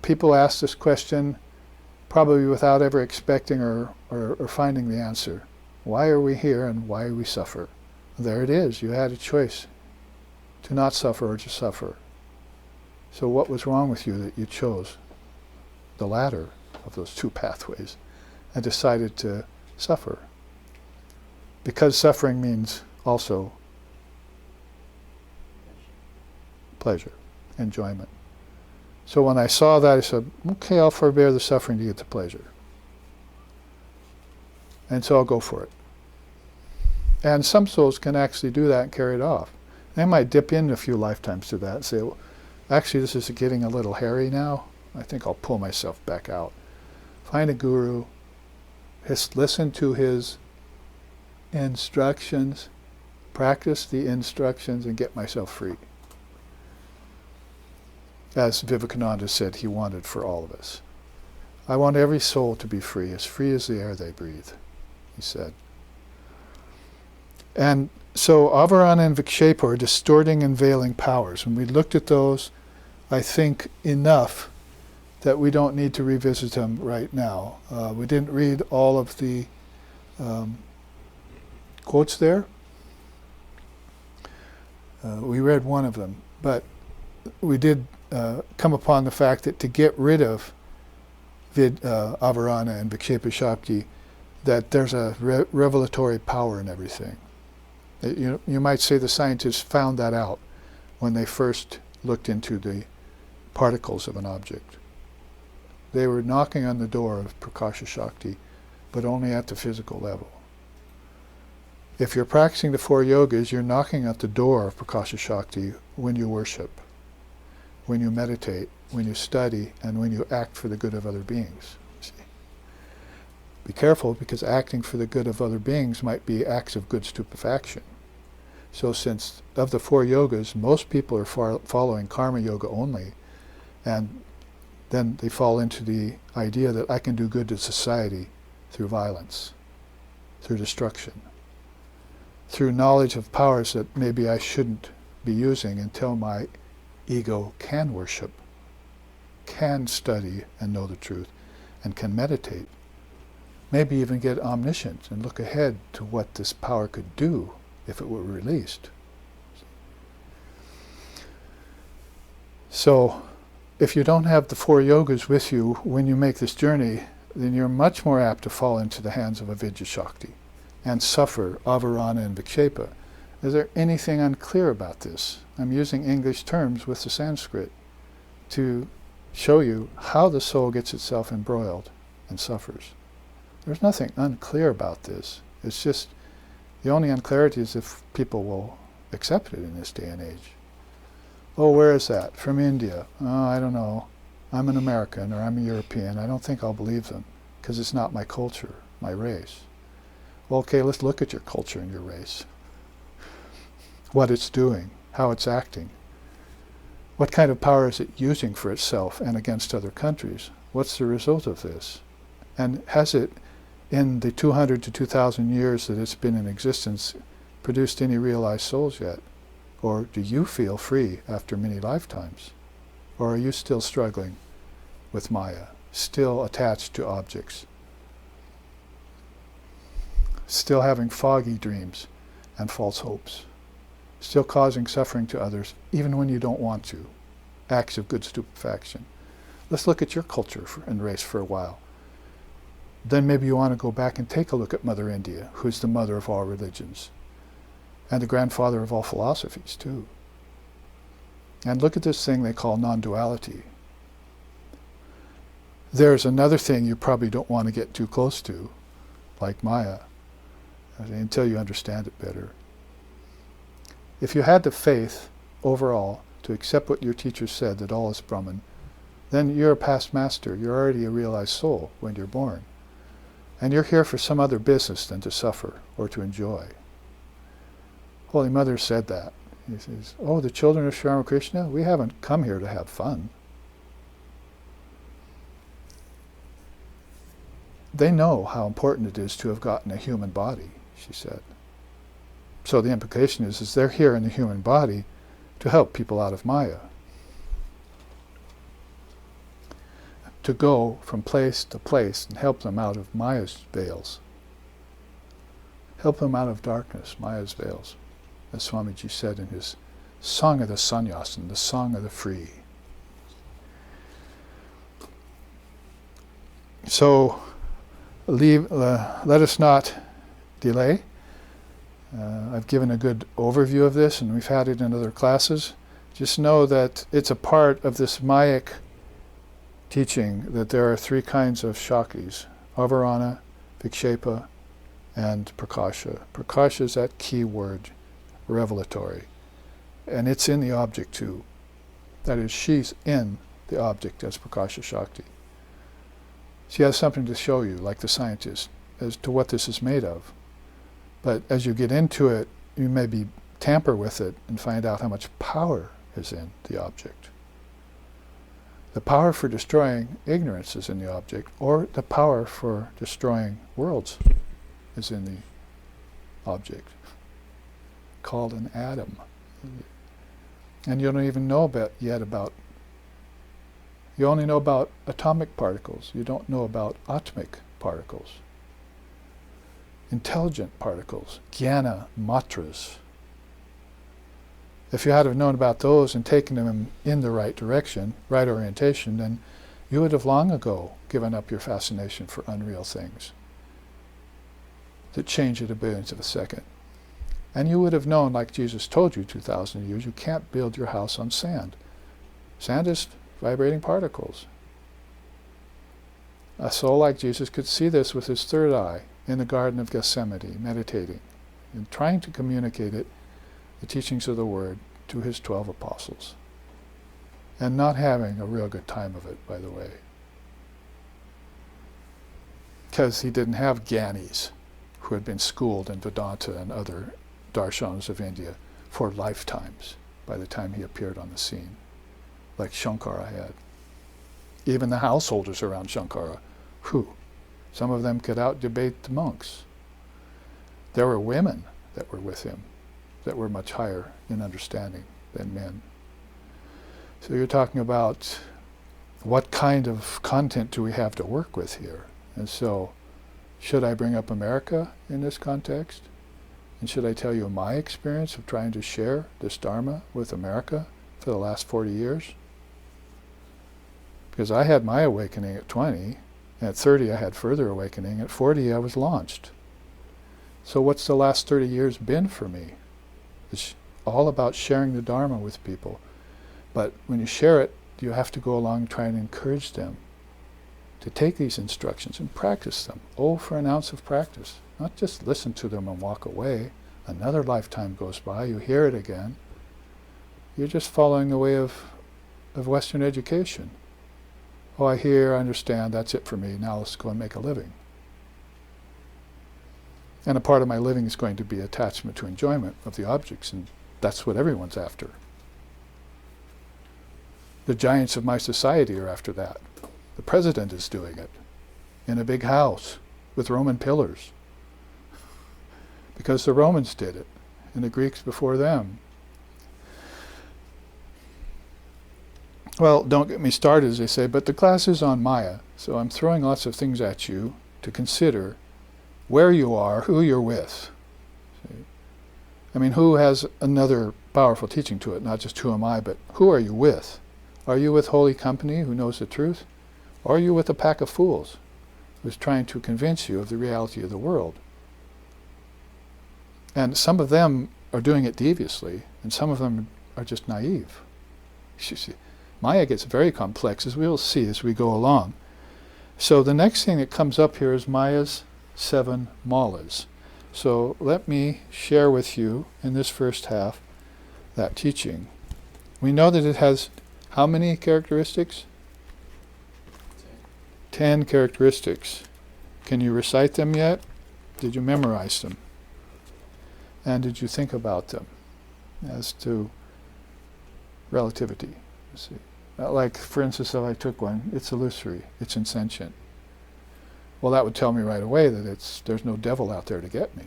[SPEAKER 1] People ask this question probably without ever expecting or finding the answer. Why are we here and why do we suffer? There it is. You had a choice to not suffer or to suffer. So what was wrong with you that you chose the latter of those two pathways and decided to suffer? Because suffering means also pleasure, enjoyment. So when I saw that, I said, okay, I'll forbear the suffering to get the pleasure. And so I'll go for it. And some souls can actually do that and carry it off. They might dip in a few lifetimes to that and say, well, actually this is getting a little hairy now. I think I'll pull myself back out. Find a guru, listen to his instructions, practice the instructions, and get myself free. As Vivekananda said he wanted for all of us. I want every soul to be free as the air they breathe, he said. And so Avarana and Vikshepa are distorting and veiling powers. When we looked at those, I think enough that we don't need to revisit them right now. We didn't read all of the quotes there. We read one of them, but we did come upon the fact that to get rid of Avarana and Vikshepa Shakti, that there's a revelatory power in everything. You might say the scientists found that out when they first looked into the particles of an object. They were knocking on the door of Prakasha Shakti, but only at the physical level. If you're practicing the 4 yogas, you're knocking at the door of Prakasha Shakti when you worship, when you meditate, when you study, and when you act for the good of other beings. See? Be careful, because acting for the good of other beings might be acts of good stupefaction. So since of the 4 yogas, most people are following karma yoga only, and then they fall into the idea that I can do good to society through violence, through destruction, through knowledge of powers that maybe I shouldn't be using until my ego can worship, can study and know the truth, and can meditate. Maybe even get omniscient and look ahead to what this power could do if it were released. So, if you don't have the 4 yogas with you when you make this journey, then you're much more apt to fall into the hands of Avidya Shakti and suffer Avarana and Vikshepa. Is there anything unclear about this? I'm using English terms with the Sanskrit to show you how the soul gets itself embroiled and suffers. There's nothing unclear about this. It's just, the only unclarity is if people will accept it in this day and age. Oh, where is that? From India. Oh, I don't know. I'm an American or I'm a European. I don't think I'll believe them because it's not my culture, my race. Well, okay, let's look at your culture and your race. What it's doing, how it's acting. What kind of power is it using for itself and against other countries? What's the result of this? And has it, in the 200 to 2,000 years that it's been in existence, produced any realized souls yet? Or do you feel free after many lifetimes? Or are you still struggling with Maya, still attached to objects, still having foggy dreams and false hopes, still causing suffering to others even when you don't want to, acts of good stupefaction? Let's look at your culture and race for a while. Then maybe you want to go back and take a look at Mother India, who's the mother of all religions, and the grandfather of all philosophies too. And look at this thing they call non-duality. There's another thing you probably don't want to get too close to, like Maya, until you understand it better. If you had the faith overall to accept what your teacher said, that all is Brahman, then you're a past master. You're already a realized soul when you're born. And you're here for some other business than to suffer or to enjoy. Holy Mother said that. He says, oh, the children of Sri Ramakrishna, we haven't come here to have fun. They know how important it is to have gotten a human body, she said. So the implication is they're here in the human body to help people out of Maya. To go from place to place and help them out of Maya's veils. Help them out of darkness, Maya's veils, as Swamiji said in his Song of the Sannyasin, the Song of the Free. So let us not delay. I've given a good overview of this, and we've had it in other classes. Just know that it's a part of this Mayic teaching that there are 3 kinds of Shaktis: Avarana, Vikshepa, and Prakasha. Prakasha is that key word, revelatory. And it's in the object too. That is, she's in the object as Prakasha Shakti. She has something to show you, like the scientist, as to what this is made of. But as you get into it, you maybe tamper with it and find out how much power is in the object. The power for destroying ignorance is in the object, or the power for destroying worlds is in the object, called an atom. And you don't even know yet about, you only know about atomic particles. You don't know about atmic particles. Intelligent particles, jnana matras. If you had have known about those and taken them in the right direction, right orientation, then you would have long ago given up your fascination for unreal things that change at a billionth of a second. And you would have known, like Jesus told you 2,000 years, you can't build your house on sand. Sand is vibrating particles. A soul like Jesus could see this with his third eye in the Garden of Gethsemane, meditating and trying to communicate it, the teachings of the Word, to his 12 apostles. And not having a real good time of it, by the way. Because he didn't have Gyanis who had been schooled in Vedanta and other darshans of India for lifetimes by the time he appeared on the scene, like Shankara had. Even the householders around Shankara, some of them could out-debate the monks. There were women that were with him that were much higher in understanding than men. So you're talking about what kind of content do we have to work with here? And so, should I bring up America in this context? And should I tell you my experience of trying to share this Dharma with America for the last 40 years? Because I had my awakening at 20, and at 30 I had further awakening, at 40 I was launched. So what's the last 30 years been for me? It's all about sharing the Dharma with people. But when you share it, you have to go along and try and encourage them to take these instructions and practice them. Oh, for an ounce of practice. Not just listen to them and walk away. Another lifetime goes by, you hear it again. You're just following the way of Western education. Oh, I hear, I understand, that's it for me. Now let's go and make a living. And a part of my living is going to be attachment to enjoyment of the objects, and that's what everyone's after. The giants of my society are after that. The president is doing it in a big house with Roman pillars because the Romans did it and the Greeks before them. Well, don't get me started, as they say, but the class is on Maya, so I'm throwing lots of things at you to consider where you are, who you're with. See? I mean, who has another powerful teaching to it, not just who am I, but who are you with? Are you with holy company who knows the truth? Or are you with a pack of fools who's trying to convince you of the reality of the world? And some of them are doing it deviously, and some of them are just naive. You see, Maya gets very complex, as we'll see as we go along. So the next thing that comes up here is Maya's 7 malas. So let me share with you in this first half that teaching. We know that it has how many characteristics? 10 characteristics. Can you recite them yet? Did you memorize them? And did you think about them as to relativity? You see, like, for instance, if I took one, it's illusory, it's insentient. Well, that would tell me right away that there's no devil out there to get me.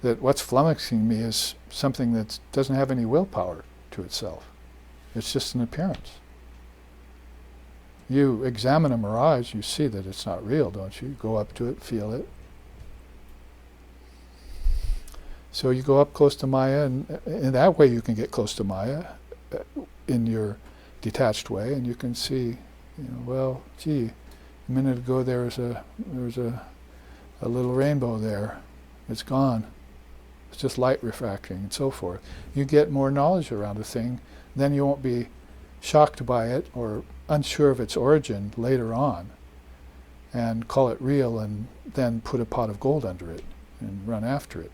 [SPEAKER 1] That what's flummoxing me is something that doesn't have any willpower to itself. It's just an appearance. You examine a mirage, you see that it's not real, don't you? You go up to it, feel it. So you go up close to Maya, and in that way you can get close to Maya in your detached way, and you can see, well, gee, a minute ago there was a little rainbow there. It's gone. It's just light refracting and so forth. You get more knowledge around a thing, then you won't be shocked by it or unsure of its origin later on and call it real and then put a pot of gold under it and run after it.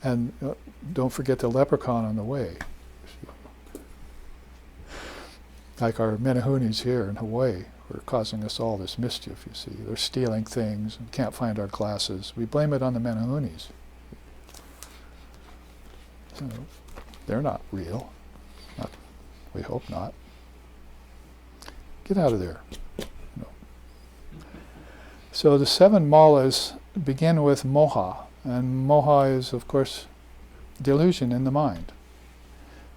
[SPEAKER 1] And don't forget the leprechaun on the way. Like our Menahunis here in Hawaii, who are causing us all this mischief, you see. They're stealing things and can't find our glasses. We blame it on the Menahunis. So they're not real. We hope not. Get out of there. No. So the 7 malas begin with moha, and moha is, of course, delusion in the mind.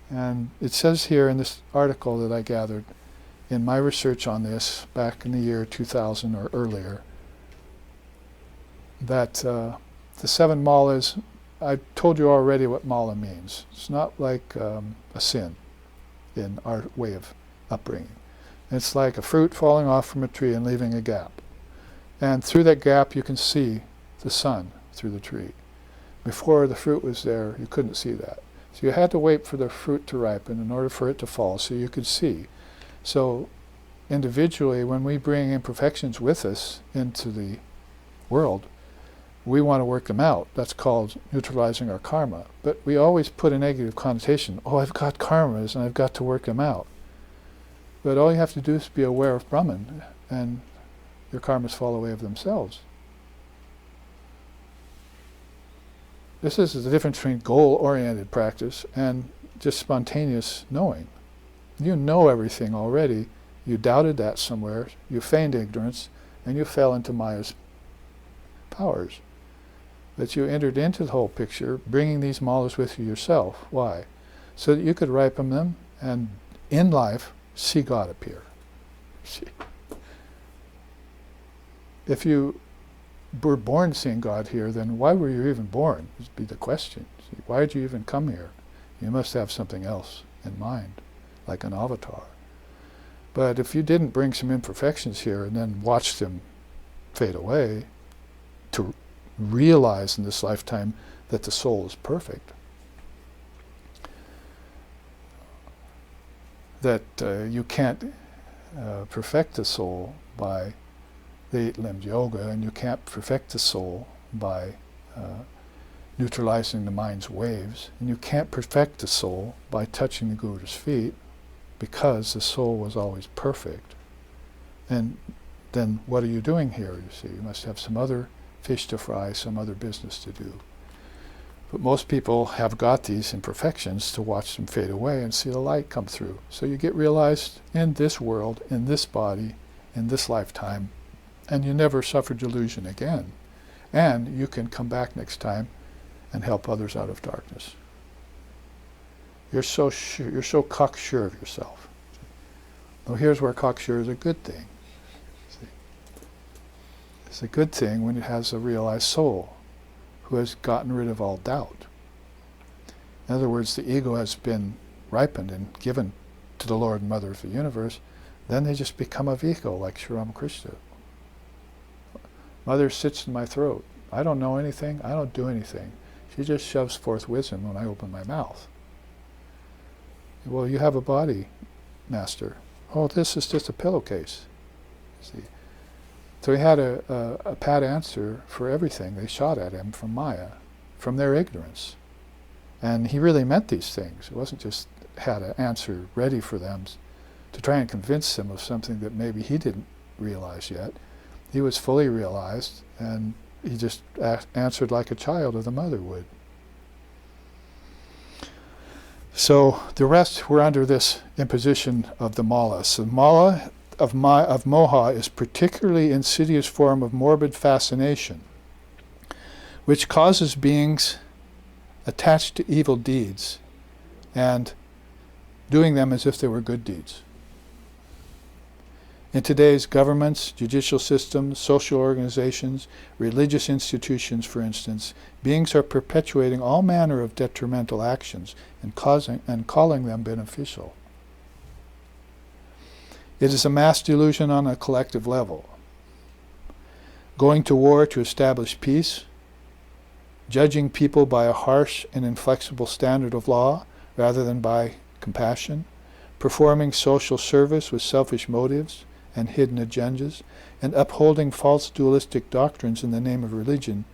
[SPEAKER 1] And it says here in this article that I gathered in my research on this back in the year 2000 or earlier, that the 7 malas, I told you already what mala means. It's not like a sin in our way of upbringing. It's like a fruit falling off from a tree and leaving a gap. And through that gap you can see the sun through the tree. Before the fruit was there, you couldn't see that. So you had to wait for the fruit to ripen in order for it to fall so you could see. So individually, when we bring imperfections with us into the world, we want to work them out. That's called neutralizing our karma. But we always put a negative connotation. Oh, I've got karmas and I've got to work them out. But all you have to do is be aware of Brahman, and your karmas fall away of themselves. This is the difference between goal-oriented practice and just spontaneous knowing. You know everything already. You doubted that somewhere. You feigned ignorance, and you fell into Maya's powers. But you entered into the whole picture, bringing these malas with you yourself. Why? So that you could ripen them, and in life, see God appear. See. If you were born seeing God here, then why were you even born? Would be the question. See, why did you even come here? You must have something else in mind, like an avatar. But if you didn't bring some imperfections here and then watch them fade away, to realize in this lifetime that the soul is perfect, that you can't perfect the soul by the 8-limbed yoga, and you can't perfect the soul by neutralizing the mind's waves, and you can't perfect the soul by touching the Guru's feet, because the soul was always perfect. And then what are you doing here, you see? You must have some other fish to fry, some other business to do. But most people have got these imperfections to watch them fade away and see the light come through. So you get realized in this world, in this body, in this lifetime, and you never suffer delusion again. And you can come back next time and help others out of darkness. You're so sure, you're so cocksure of yourself. Well, here's where cocksure is a good thing. See? It's a good thing when it has a realized soul who has gotten rid of all doubt. In other words, the ego has been ripened and given to the Lord and Mother of the universe. Then they just become a vehicle, like Sri Ramakrishna. Mother sits in my throat. I don't know anything. I don't do anything. She just shoves forth wisdom when I open my mouth. Well, you have a body, Master. Oh, this is just a pillowcase. See? So he had a pat answer for everything they shot at him from Maya, from their ignorance. And he really meant these things. It wasn't just had an answer ready for them to try and convince them of something that maybe he didn't realize yet. He was fully realized, and he just answered like a child of the mother would. So the rest were under this imposition of the malas. The mala of moha is particularly insidious form of morbid fascination, which causes beings attached to evil deeds and doing them as if they were good deeds. In today's governments, judicial systems, social organizations, religious institutions, for instance, beings are perpetuating all manner of detrimental actions and calling them beneficial. It is a mass delusion on a collective level. Going to war to establish peace, judging people by a harsh and inflexible standard of law rather than by compassion, performing social service with selfish motives and hidden agendas, and upholding false dualistic doctrines in the name of religion.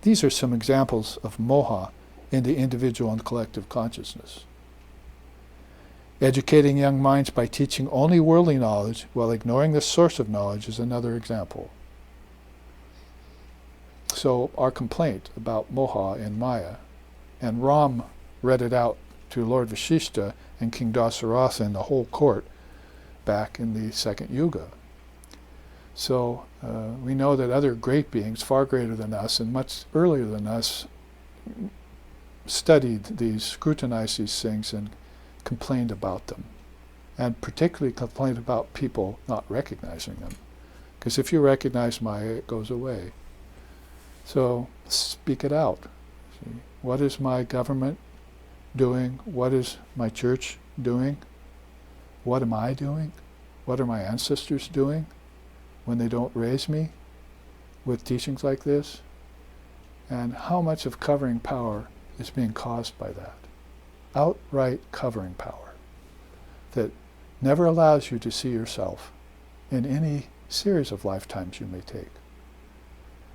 [SPEAKER 1] These are some examples of moha in the individual and collective consciousness. Educating young minds by teaching only worldly knowledge while ignoring the source of knowledge is another example. So our complaint about moha and maya, and Ram read it out to Lord Vashishta and King Dasaratha and the whole court back in the second yuga. So we know that other great beings, far greater than us and much earlier than us, studied these, scrutinized these things, and complained about them. And particularly complained about people not recognizing them. Because if you recognize Maya, it goes away. So speak it out. See, what is my government doing? What is my church doing? What am I doing? What are my ancestors doing when they don't raise me with teachings like this? And how much of covering power is being caused by that? Outright covering power that never allows you to see yourself in any series of lifetimes you may take,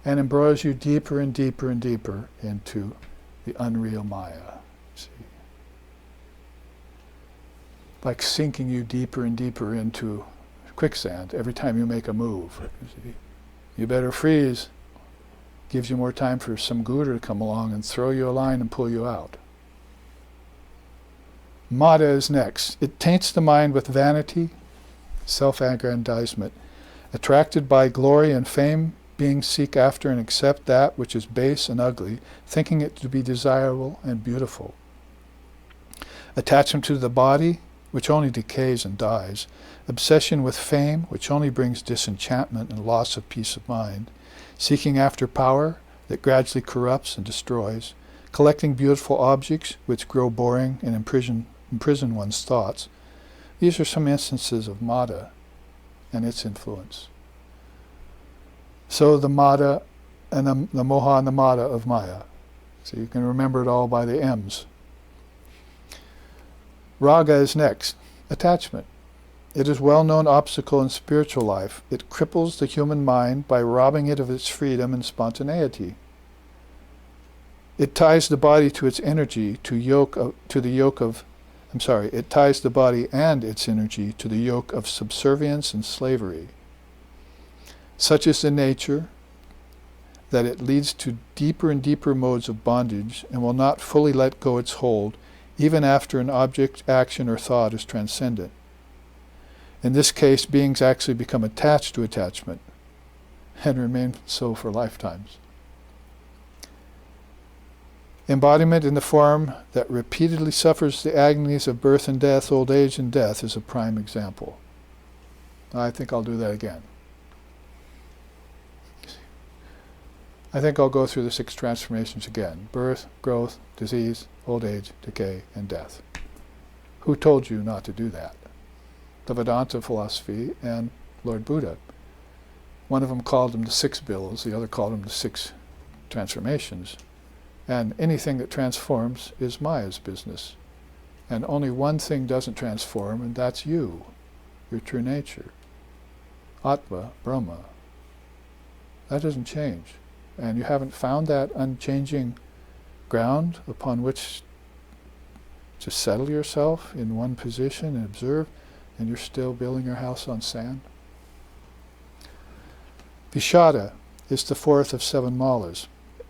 [SPEAKER 1] and embroils you deeper and deeper and deeper into the unreal Maya. See? Like sinking you deeper and deeper into quicksand every time you make a move. See? You better freeze. Gives you more time for some guru to come along and throw you a line and pull you out. Mada is next. It taints the mind with vanity, self-aggrandizement. Attracted by glory and fame, beings seek after and accept that which is base and ugly, thinking it to be desirable and beautiful. Attachment to the body, which only decays and dies. Obsession with fame, which only brings disenchantment and loss of peace of mind. Seeking after power that gradually corrupts and destroys. Collecting beautiful objects, which grow boring and imprison one's thoughts. These are some instances of Mada and its influence. So the Mada and the Moha and the Mada of Maya. So you can remember it all by the M's. Raga is next. Attachment. It is a well-known obstacle in spiritual life. It cripples the human mind by robbing it of its freedom and spontaneity. It ties the body to its energy it ties the body and its energy to the yoke of subservience and slavery. Such is the nature that it leads to deeper and deeper modes of bondage and will not fully let go its hold, even after an object, action, or thought is transcendent. In this case, beings actually become attached to attachment and remain so for lifetimes. Embodiment in the form that repeatedly suffers the agonies of birth and death, old age and death is a prime example. I think I'll do that again. I think I'll go through the 6 transformations again. Birth, growth, disease, old age, decay, and death. Who told you not to do that? The Vedanta philosophy and Lord Buddha. One of them called them the 6 bills, the other called them the 6 transformations. And anything that transforms is Maya's business. And only one thing doesn't transform, and that's you, your true nature. Atma, Brahma. That doesn't change. And you haven't found that unchanging ground upon which to settle yourself in one position and observe, and you're still building your house on sand. Vishada is the 4th of 7 malas.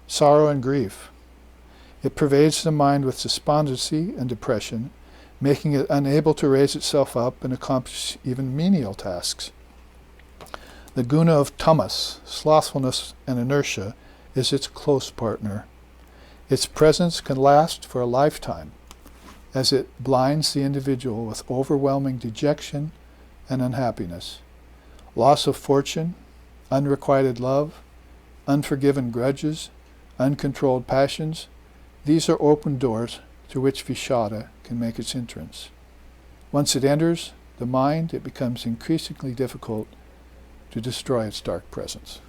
[SPEAKER 1] Sorrow and grief. It pervades the mind with despondency and depression, making it unable to raise itself up and accomplish even menial tasks. The guna of tamas, slothfulness and inertia, is its close partner. Its presence can last for a lifetime, as it blinds the individual with overwhelming dejection and unhappiness. Loss of fortune, unrequited love, unforgiven grudges, uncontrolled passions, these are open doors through which Vishada can make its entrance. Once it enters the mind, it becomes increasingly difficult to destroy its dark presence.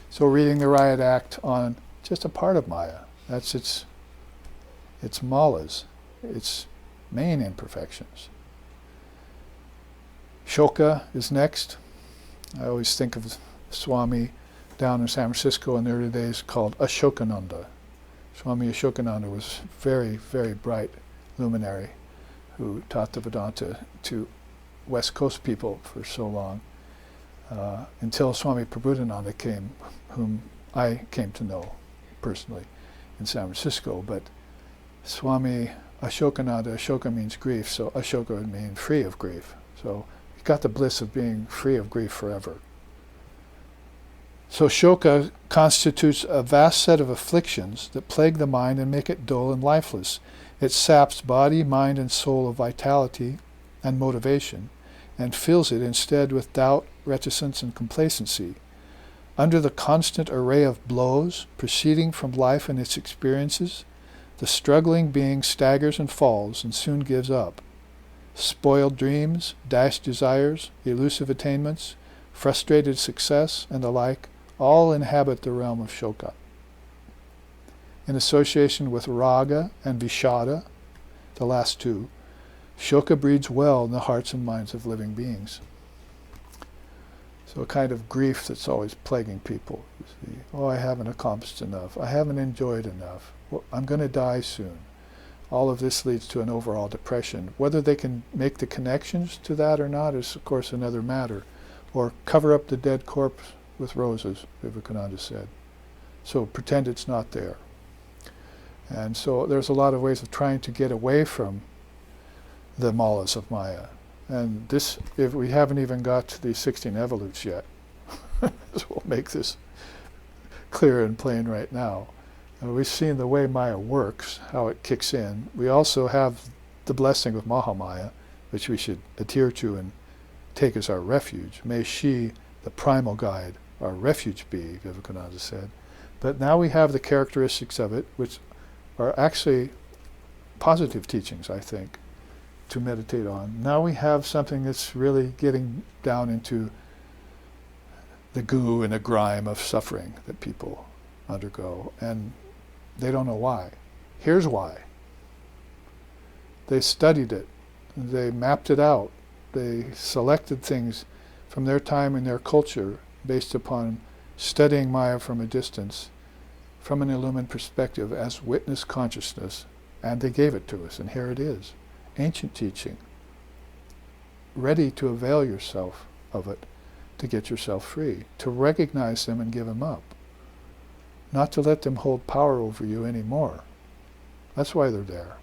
[SPEAKER 1] So reading the Riot Act on just a part of Maya, that's its malas, its main imperfections. Shoka is next. I always think of Swami down in San Francisco in the early days called Ashokananda Swami Ashokananda was very, very bright luminary who taught the Vedanta to West Coast people for so long, until Swami Prabhupada came, whom I came to know personally in San Francisco. But Swami Ashokananda, Ashoka means grief, so Ashoka would mean free of grief. So he got the bliss of being free of grief forever. So Shoka constitutes a vast set of afflictions that plague the mind and make it dull and lifeless. It saps body, mind, and soul of vitality and motivation, and fills it instead with doubt, reticence, and complacency. Under the constant array of blows proceeding from life and its experiences, the struggling being staggers and falls and soon gives up. Spoiled dreams, dashed desires, elusive attainments, frustrated success, and the like all inhabit the realm of Shoka. In association with Raga and Vishada, the last two, Shoka breeds well in the hearts and minds of living beings. So a kind of grief that's always plaguing people. You see, oh, I haven't accomplished enough. I haven't enjoyed enough. Well, I'm going to die soon. All of this leads to an overall depression. Whether they can make the connections to that or not is, of course, another matter. Or cover up the dead corpse with roses, Vivekananda said. So pretend it's not there. And so there's a lot of ways of trying to get away from the malas of Maya. And this, if we haven't even got to the 16 evolutes yet, so we'll make this clear and plain right now. We've seen the way Maya works, how it kicks in. We also have the blessing of Mahamaya, which we should adhere to and take as our refuge. May she, the primal guide, our refuge be, Vivekananda said. But now we have the characteristics of it, which are actually positive teachings, I think, to meditate on. Now we have something that's really getting down into the goo and the grime of suffering that people undergo, and they don't know why. Here's why. They studied it. They mapped it out. They selected things from their time and their culture based upon studying Maya from a distance, from an illumined perspective as witness consciousness, and they gave it to us, and here it is. Ancient teaching, ready to avail yourself of it, to get yourself free, to recognize them and give them up, not to let them hold power over you anymore. That's why they're there.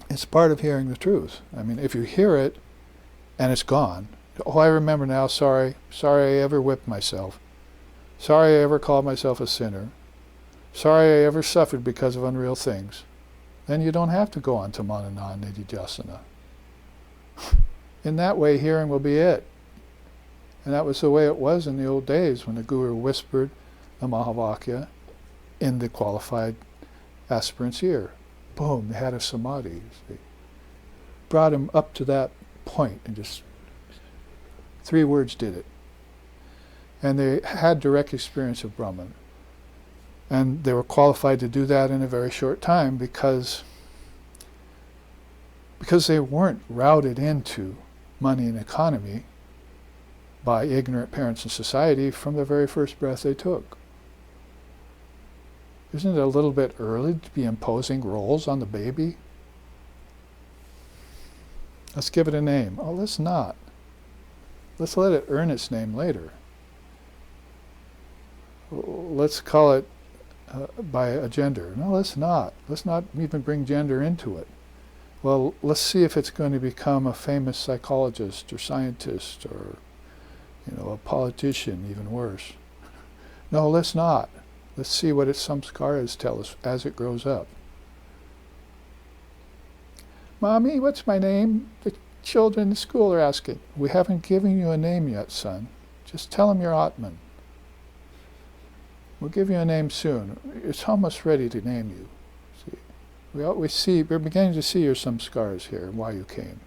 [SPEAKER 1] It's part of hearing the truth. I mean, if you hear it and it's gone, oh, I remember now, sorry I ever whipped myself. Sorry I ever called myself a sinner. Sorry I ever suffered because of unreal things. Then you don't have to go on to Manana Nididhyasana. In that way, hearing will be it. And that was the way it was in the old days when the Guru whispered the Mahavakya in the qualified aspirant's ear. Boom, they had a samadhi. You see. Brought him up to that point and just 3 words did it. And they had direct experience of Brahman. And they were qualified to do that in a very short time because they weren't routed into money and economy by ignorant parents and society from the very first breath they took. Isn't it a little bit early to be imposing roles on the baby? Let's give it a name. Oh, let's not. Let's let it earn its name later. Let's call it by a gender. No, let's not. Let's not even bring gender into it. Well, let's see if it's going to become a famous psychologist or scientist or, a politician, even worse. No, let's not. Let's see what its samskaras tell us as it grows up. Mommy, what's my name? The children in school are asking. We haven't given you a name yet, son. Just tell them you're Atman. We'll give you a name soon. It's almost ready to name you. See, we're beginning to see your samskaras here and why you came.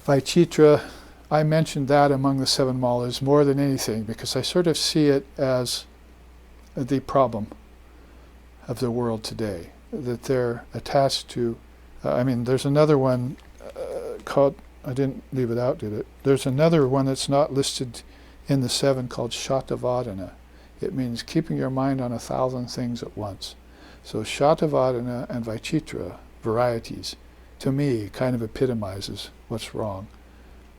[SPEAKER 1] Vaichitra, I mentioned that among the 7 malas more than anything because I sort of see it as the problem of the world today, that they're attached to, there's another one called, I didn't leave it out, did it? There's another one that's not listed in the 7 called Shatavadana. It means keeping your mind on 1,000 things at once. So Shatavadana and Vaichitra, varieties, to me kind of epitomizes what's wrong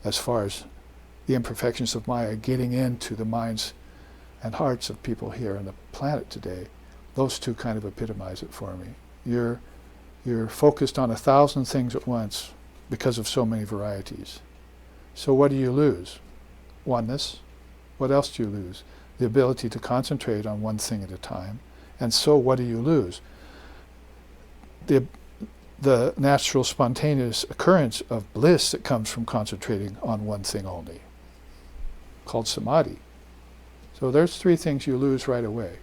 [SPEAKER 1] as far as the imperfections of Maya getting into the minds and hearts of people here on the planet today. Those two kind of epitomize it for me. You're focused on 1,000 things at once because of so many varieties. So what do you lose? Oneness. What else do you lose? The ability to concentrate on one thing at a time. And so what do you lose? The natural spontaneous occurrence of bliss that comes from concentrating on one thing only, called samadhi. So there's 3 things you lose right away.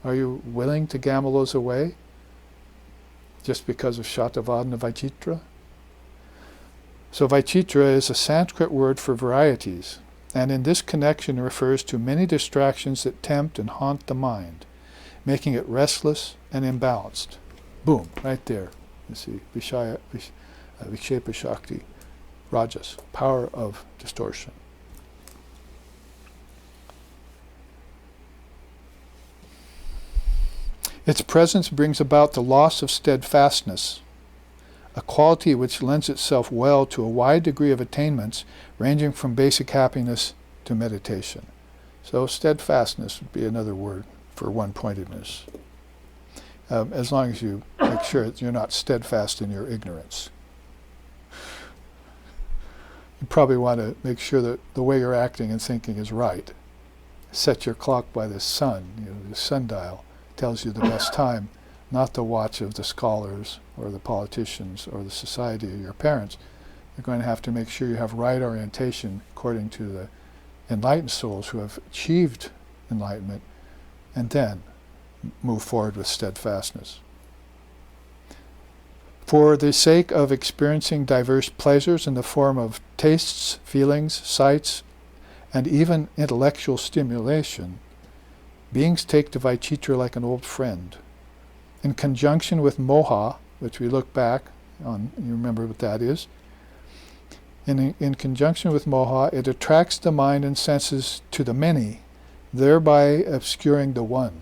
[SPEAKER 1] Are you willing to gamble those away just because of Shatavadana Vaichitra? So Vaichitra is a Sanskrit word for varieties, and in this connection refers to many distractions that tempt and haunt the mind, making it restless and imbalanced. Boom, right there. You see, Vikshepa Shakti, Rajas, power of distortion. Its presence brings about the loss of steadfastness, a quality which lends itself well to a wide degree of attainments ranging from basic happiness to meditation. So steadfastness would be another word for one-pointedness, as long as you make sure that you're not steadfast in your ignorance. You probably want to make sure that the way you're acting and thinking is right. Set your clock by the sun, the sundial tells you the best time, not the watch of the scholars or the politicians or the society or your parents. You're going to have to make sure you have right orientation according to the enlightened souls who have achieved enlightenment, and then move forward with steadfastness. For the sake of experiencing diverse pleasures in the form of tastes, feelings, sights, and even intellectual stimulation, beings take to Vaichitra like an old friend. In conjunction with moha, which we look back on, you remember what that is. In conjunction with moha, it attracts the mind and senses to the many, thereby obscuring the one.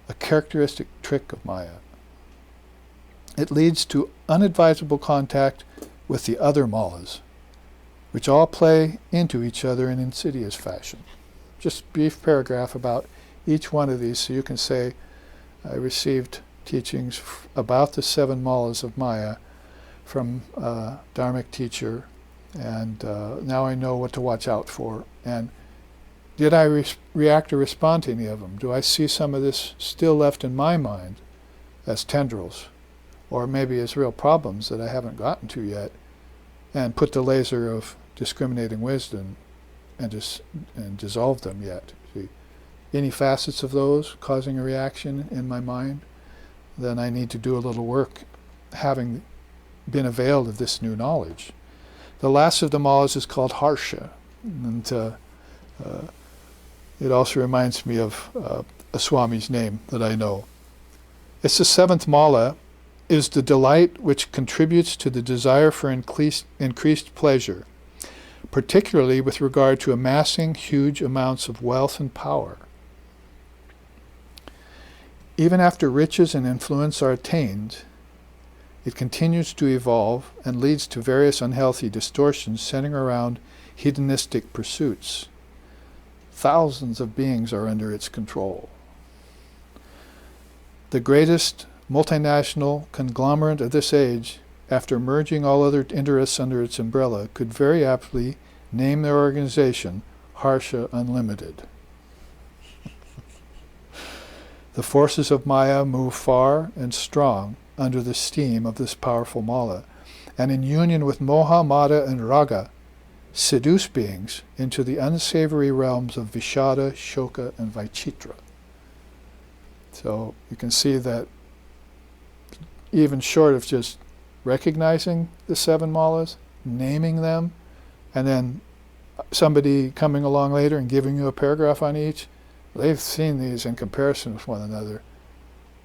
[SPEAKER 1] A characteristic trick of Maya. It leads to unadvisable contact with the other malas, which all play into each other in insidious fashion. Just a brief paragraph about each one of these, so you can say, I received teachings about the 7 malas of Maya from a Dharmic teacher, and now I know what to watch out for. And did I react or respond to any of them? Do I see some of this still left in my mind as tendrils, or maybe as real problems that I haven't gotten to yet, and put the laser of discriminating wisdom and dissolve them yet? See, any facets of those causing a reaction in my mind, then I need to do a little work, having been availed of this new knowledge. The last of the malas is called Harsha, and it also reminds me of a Swami's name that I know. It's the 7th mala, is the delight which contributes to the desire for increased pleasure, particularly with regard to amassing huge amounts of wealth and power. Even after riches and influence are attained, it continues to evolve and leads to various unhealthy distortions centering around hedonistic pursuits. Thousands of beings are under its control. The greatest multinational conglomerate of this age, after merging all other interests under its umbrella, could very aptly name their organization Harsha Unlimited. The forces of Maya move far and strong under the steam of this powerful mala, and in union with Moha, Mada, and Raga, seduce beings into the unsavory realms of Vishada, Shoka, and Vaichitra. So you can see that even short of just recognizing the 7 malas, naming them, and then somebody coming along later and giving you a paragraph on each, they've seen these in comparison with one another,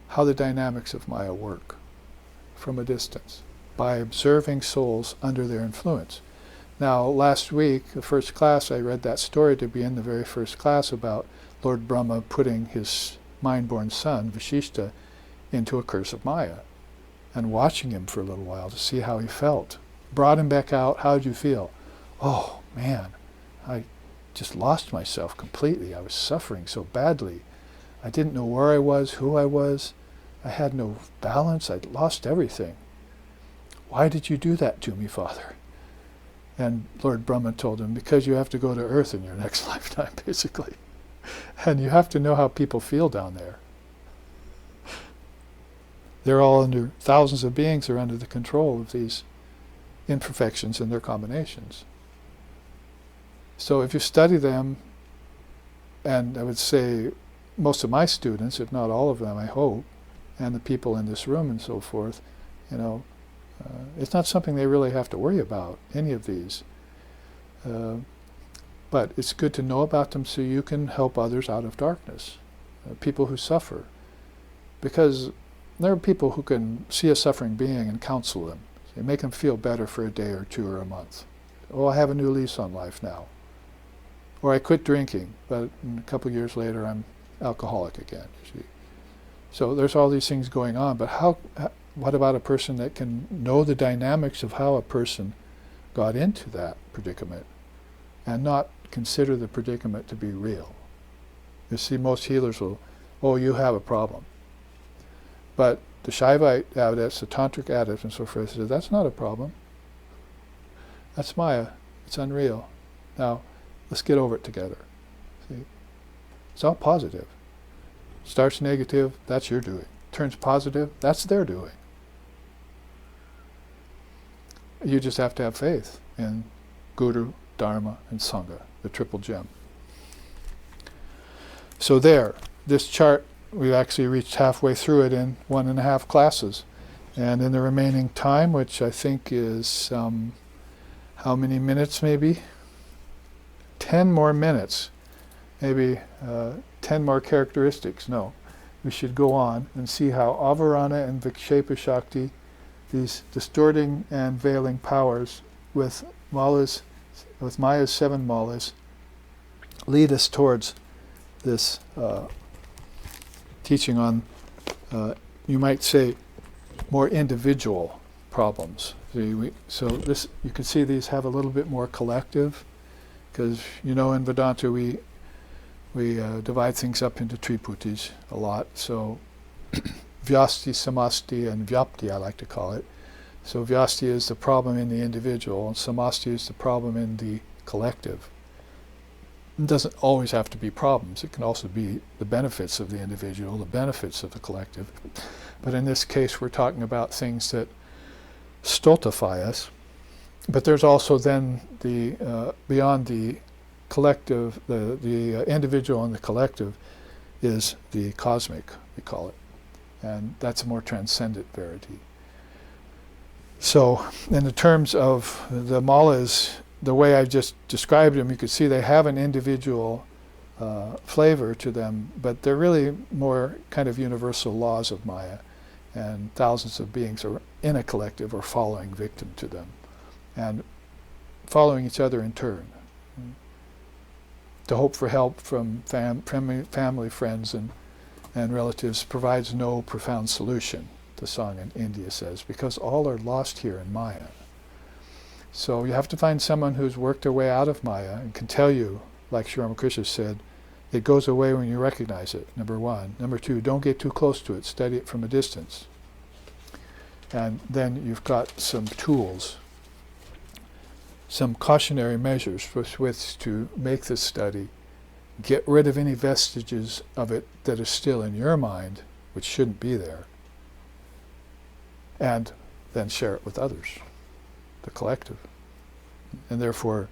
[SPEAKER 1] how the dynamics of Maya work from a distance, by observing souls under their influence. Now, last week, the first class, I read that story to be in the very first class about Lord Brahma putting his mind-born son, Vashishta, into a curse of Maya and watching him for a little while to see how he felt. Brought him back out. How did you feel? Oh, man, I just lost myself completely. I was suffering so badly. I didn't know where I was, who I was. I had no balance. I'd lost everything. Why did you do that to me, Father? And Lord Brahma told him, because you have to go to Earth in your next lifetime, basically. And you have to know how people feel down there. They're all under, thousands of beings are under the control of these imperfections and their combinations. So if you study them, and I would say most of my students, if not all of them, I hope, and the people in this room and so forth, it's not something they really have to worry about, any of these. But it's good to know about them so you can help others out of darkness, people who suffer. Because there are people who can see a suffering being and counsel them. So make them feel better for a day or two or a month. Oh, I have a new lease on life now. Or I quit drinking, but a couple of years later I'm alcoholic again. See? So there's all these things going on, but what about a person that can know the dynamics of how a person got into that predicament and not consider the predicament to be real? You see, most healers will, oh, you have a problem. But the Shaivite adepts, the Tantric adepts and so forth, say, that's not a problem. That's Maya. It's unreal. Now, let's get over it together. See? It's all positive. Starts negative, that's your doing. Turns positive, that's their doing. You just have to have faith in Guru, Dharma, and Sangha, the triple gem. So there, this chart, we've actually reached halfway through it in 1.5 classes. And in the remaining time, which I think is, how many minutes maybe? 10 more minutes. Maybe 10 more characteristics. No. We should go on and see how Avarana and Vikshepa Shakti, these distorting and veiling powers with Maya's 7 malas, lead us towards this teaching on, you might say, more individual problems. So this, you can see these have a little bit more collective, because in Vedanta we divide things up into triputis a lot. So Vyasti, Samasti, and Vyapti, I like to call it. So Vyasti is the problem in the individual, and Samasti is the problem in the collective. It doesn't always have to be problems. It can also be the benefits of the individual, the benefits of the collective. But in this case, we're talking about things that stultify us. But there's also then the beyond the collective, the individual and the collective is the cosmic, we call it. And that's a more transcendent verity. So in the terms of the malas, the way I just described them, you could see they have an individual flavor to them, but they're really more kind of universal laws of Maya, and thousands of beings are in a collective or following victim to them, and following each other in turn. To hope for help from family, friends, and relatives provides no profound solution, the song in India says, because all are lost here in Maya. So you have to find someone who's worked their way out of Maya and can tell you, like Sri Ramakrishna said, it goes away when you recognize it, number one. Number two, don't get too close to it, study it from a distance. And then you've got some tools, some cautionary measures with which to make this study, get rid of any vestiges of it that is still in your mind, which shouldn't be there, and then share it with others, the collective, and therefore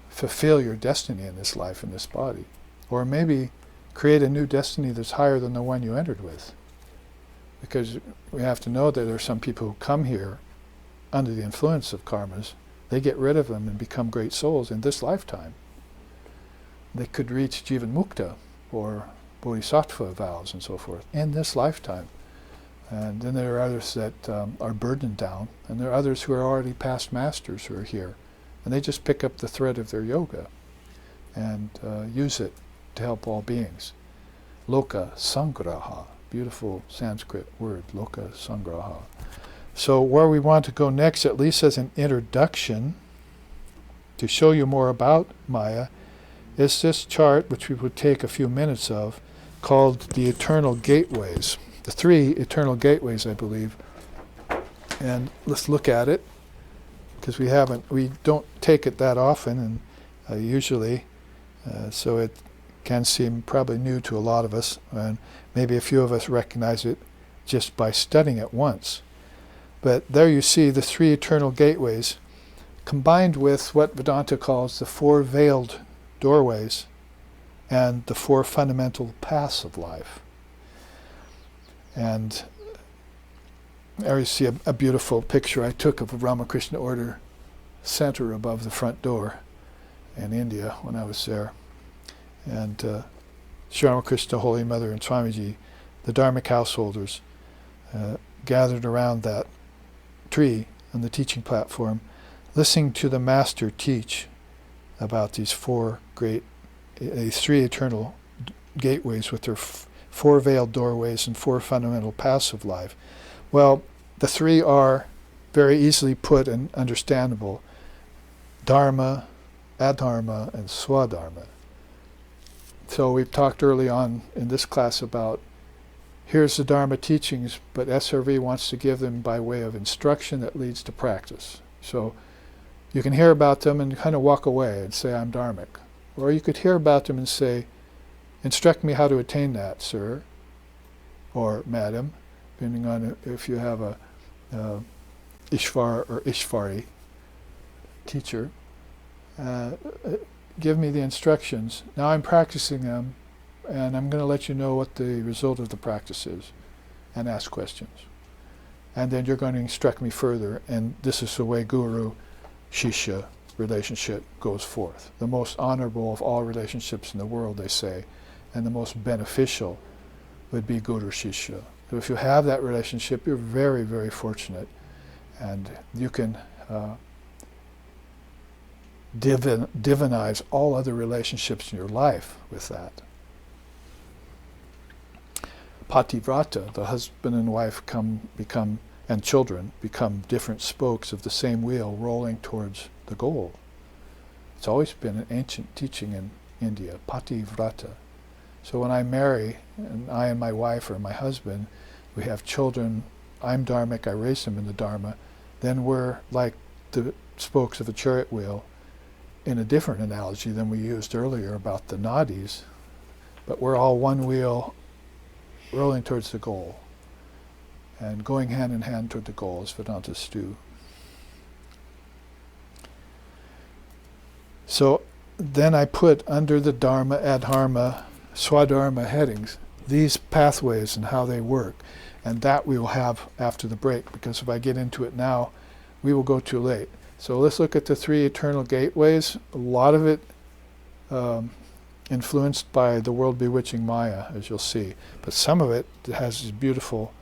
[SPEAKER 1] fulfill your destiny in this life, in this body. Or maybe create a new destiny that's higher than the one you entered with. Because we have to know that there are some people who come here under the influence of karmas, they get rid of them and become great souls in this lifetime. They could reach Jivan Mukta or Bodhisattva vows and so forth in this lifetime. And then there are others that are burdened down, and there are others who are already past masters who are here. And they just pick up the thread of their yoga and use it to help all beings. Loka sangraha, beautiful Sanskrit word, loka sangraha. So where we want to go next, at least as an introduction, to show you more about Maya, is this chart, which we would take a few minutes of, called the Eternal Gateways. The 3 eternal gateways, I believe. And let's look at it, because we don't take it that often, and usually, so it can seem probably new to a lot of us, and maybe a few of us recognize it just by studying it once. But there you see the 3 eternal gateways, combined with what Vedanta calls the 4 veiled doorways and the 4 fundamental paths of life. And there you see a beautiful picture I took of a Ramakrishna order center above the front door in India when I was there. And Sri Ramakrishna, Holy Mother, and Swamiji, the Dharmic householders, gathered around that tree on the teaching platform, listening to the Master teach about these 3 eternal gateways with their 4 veiled doorways and 4 fundamental paths of life. Well, the 3 are very easily put and understandable: Dharma, Adharma, and Swadharma. So we've talked early on in this class about, here's the Dharma teachings, but SRV wants to give them by way of instruction that leads to practice. So you can hear about them and kind of walk away and say, I'm Dharmic. Or you could hear about them and say, instruct me how to attain that, sir, or madam, depending on if you have a Ishvar or Ishvari teacher. Give me the instructions. Now I'm practicing them, and I'm going to let you know what the result of the practice is, and ask questions. And then you're going to instruct me further, and this is the way Guru-Shishya relationship goes forth. The most honorable of all relationships in the world, they say, and the most beneficial would be Guru-Shishya. So if you have that relationship, you're very, very fortunate, and you can divinize all other relationships in your life with that. Pativrata, the husband and wife and children become different spokes of the same wheel rolling towards the goal. It's always been an ancient teaching in India, Pativrata. So when I marry, and I and my wife or my husband, we have children, I'm Dharmic, I raise them in the Dharma, then we're like the spokes of a chariot wheel, in a different analogy than we used earlier about the nadis, but we're all one wheel rolling towards the goal and going hand in hand toward the goal, as Vedantists do. So then I put under the Dharma, Adharma, Swadharma headings these pathways and how they work, and that we will have after the break, because if I get into it now, we will go too late. So let's look at the 3 eternal gateways. A lot of it influenced by the world-bewitching Maya, as you'll see. But some of it has this beautiful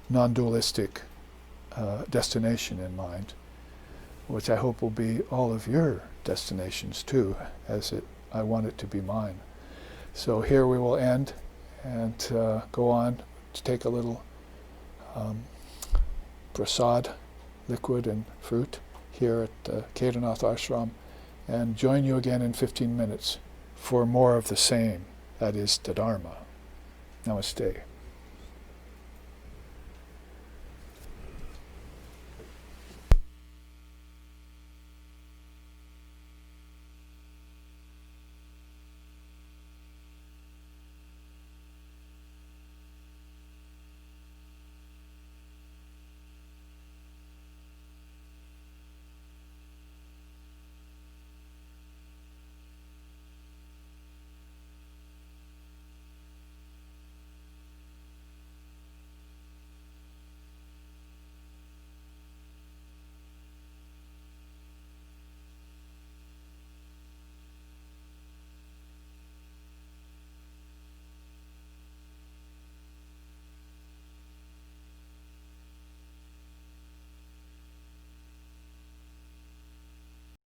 [SPEAKER 1] non-dualistic destination in mind, which I hope will be all of your destinations too, as I want it to be mine. So here we will end and go on to take a little prasad, liquid and fruit, here at the Kedarnath Ashram, and join you again in 15 minutes for more of the same, that is the Dharma. Namaste.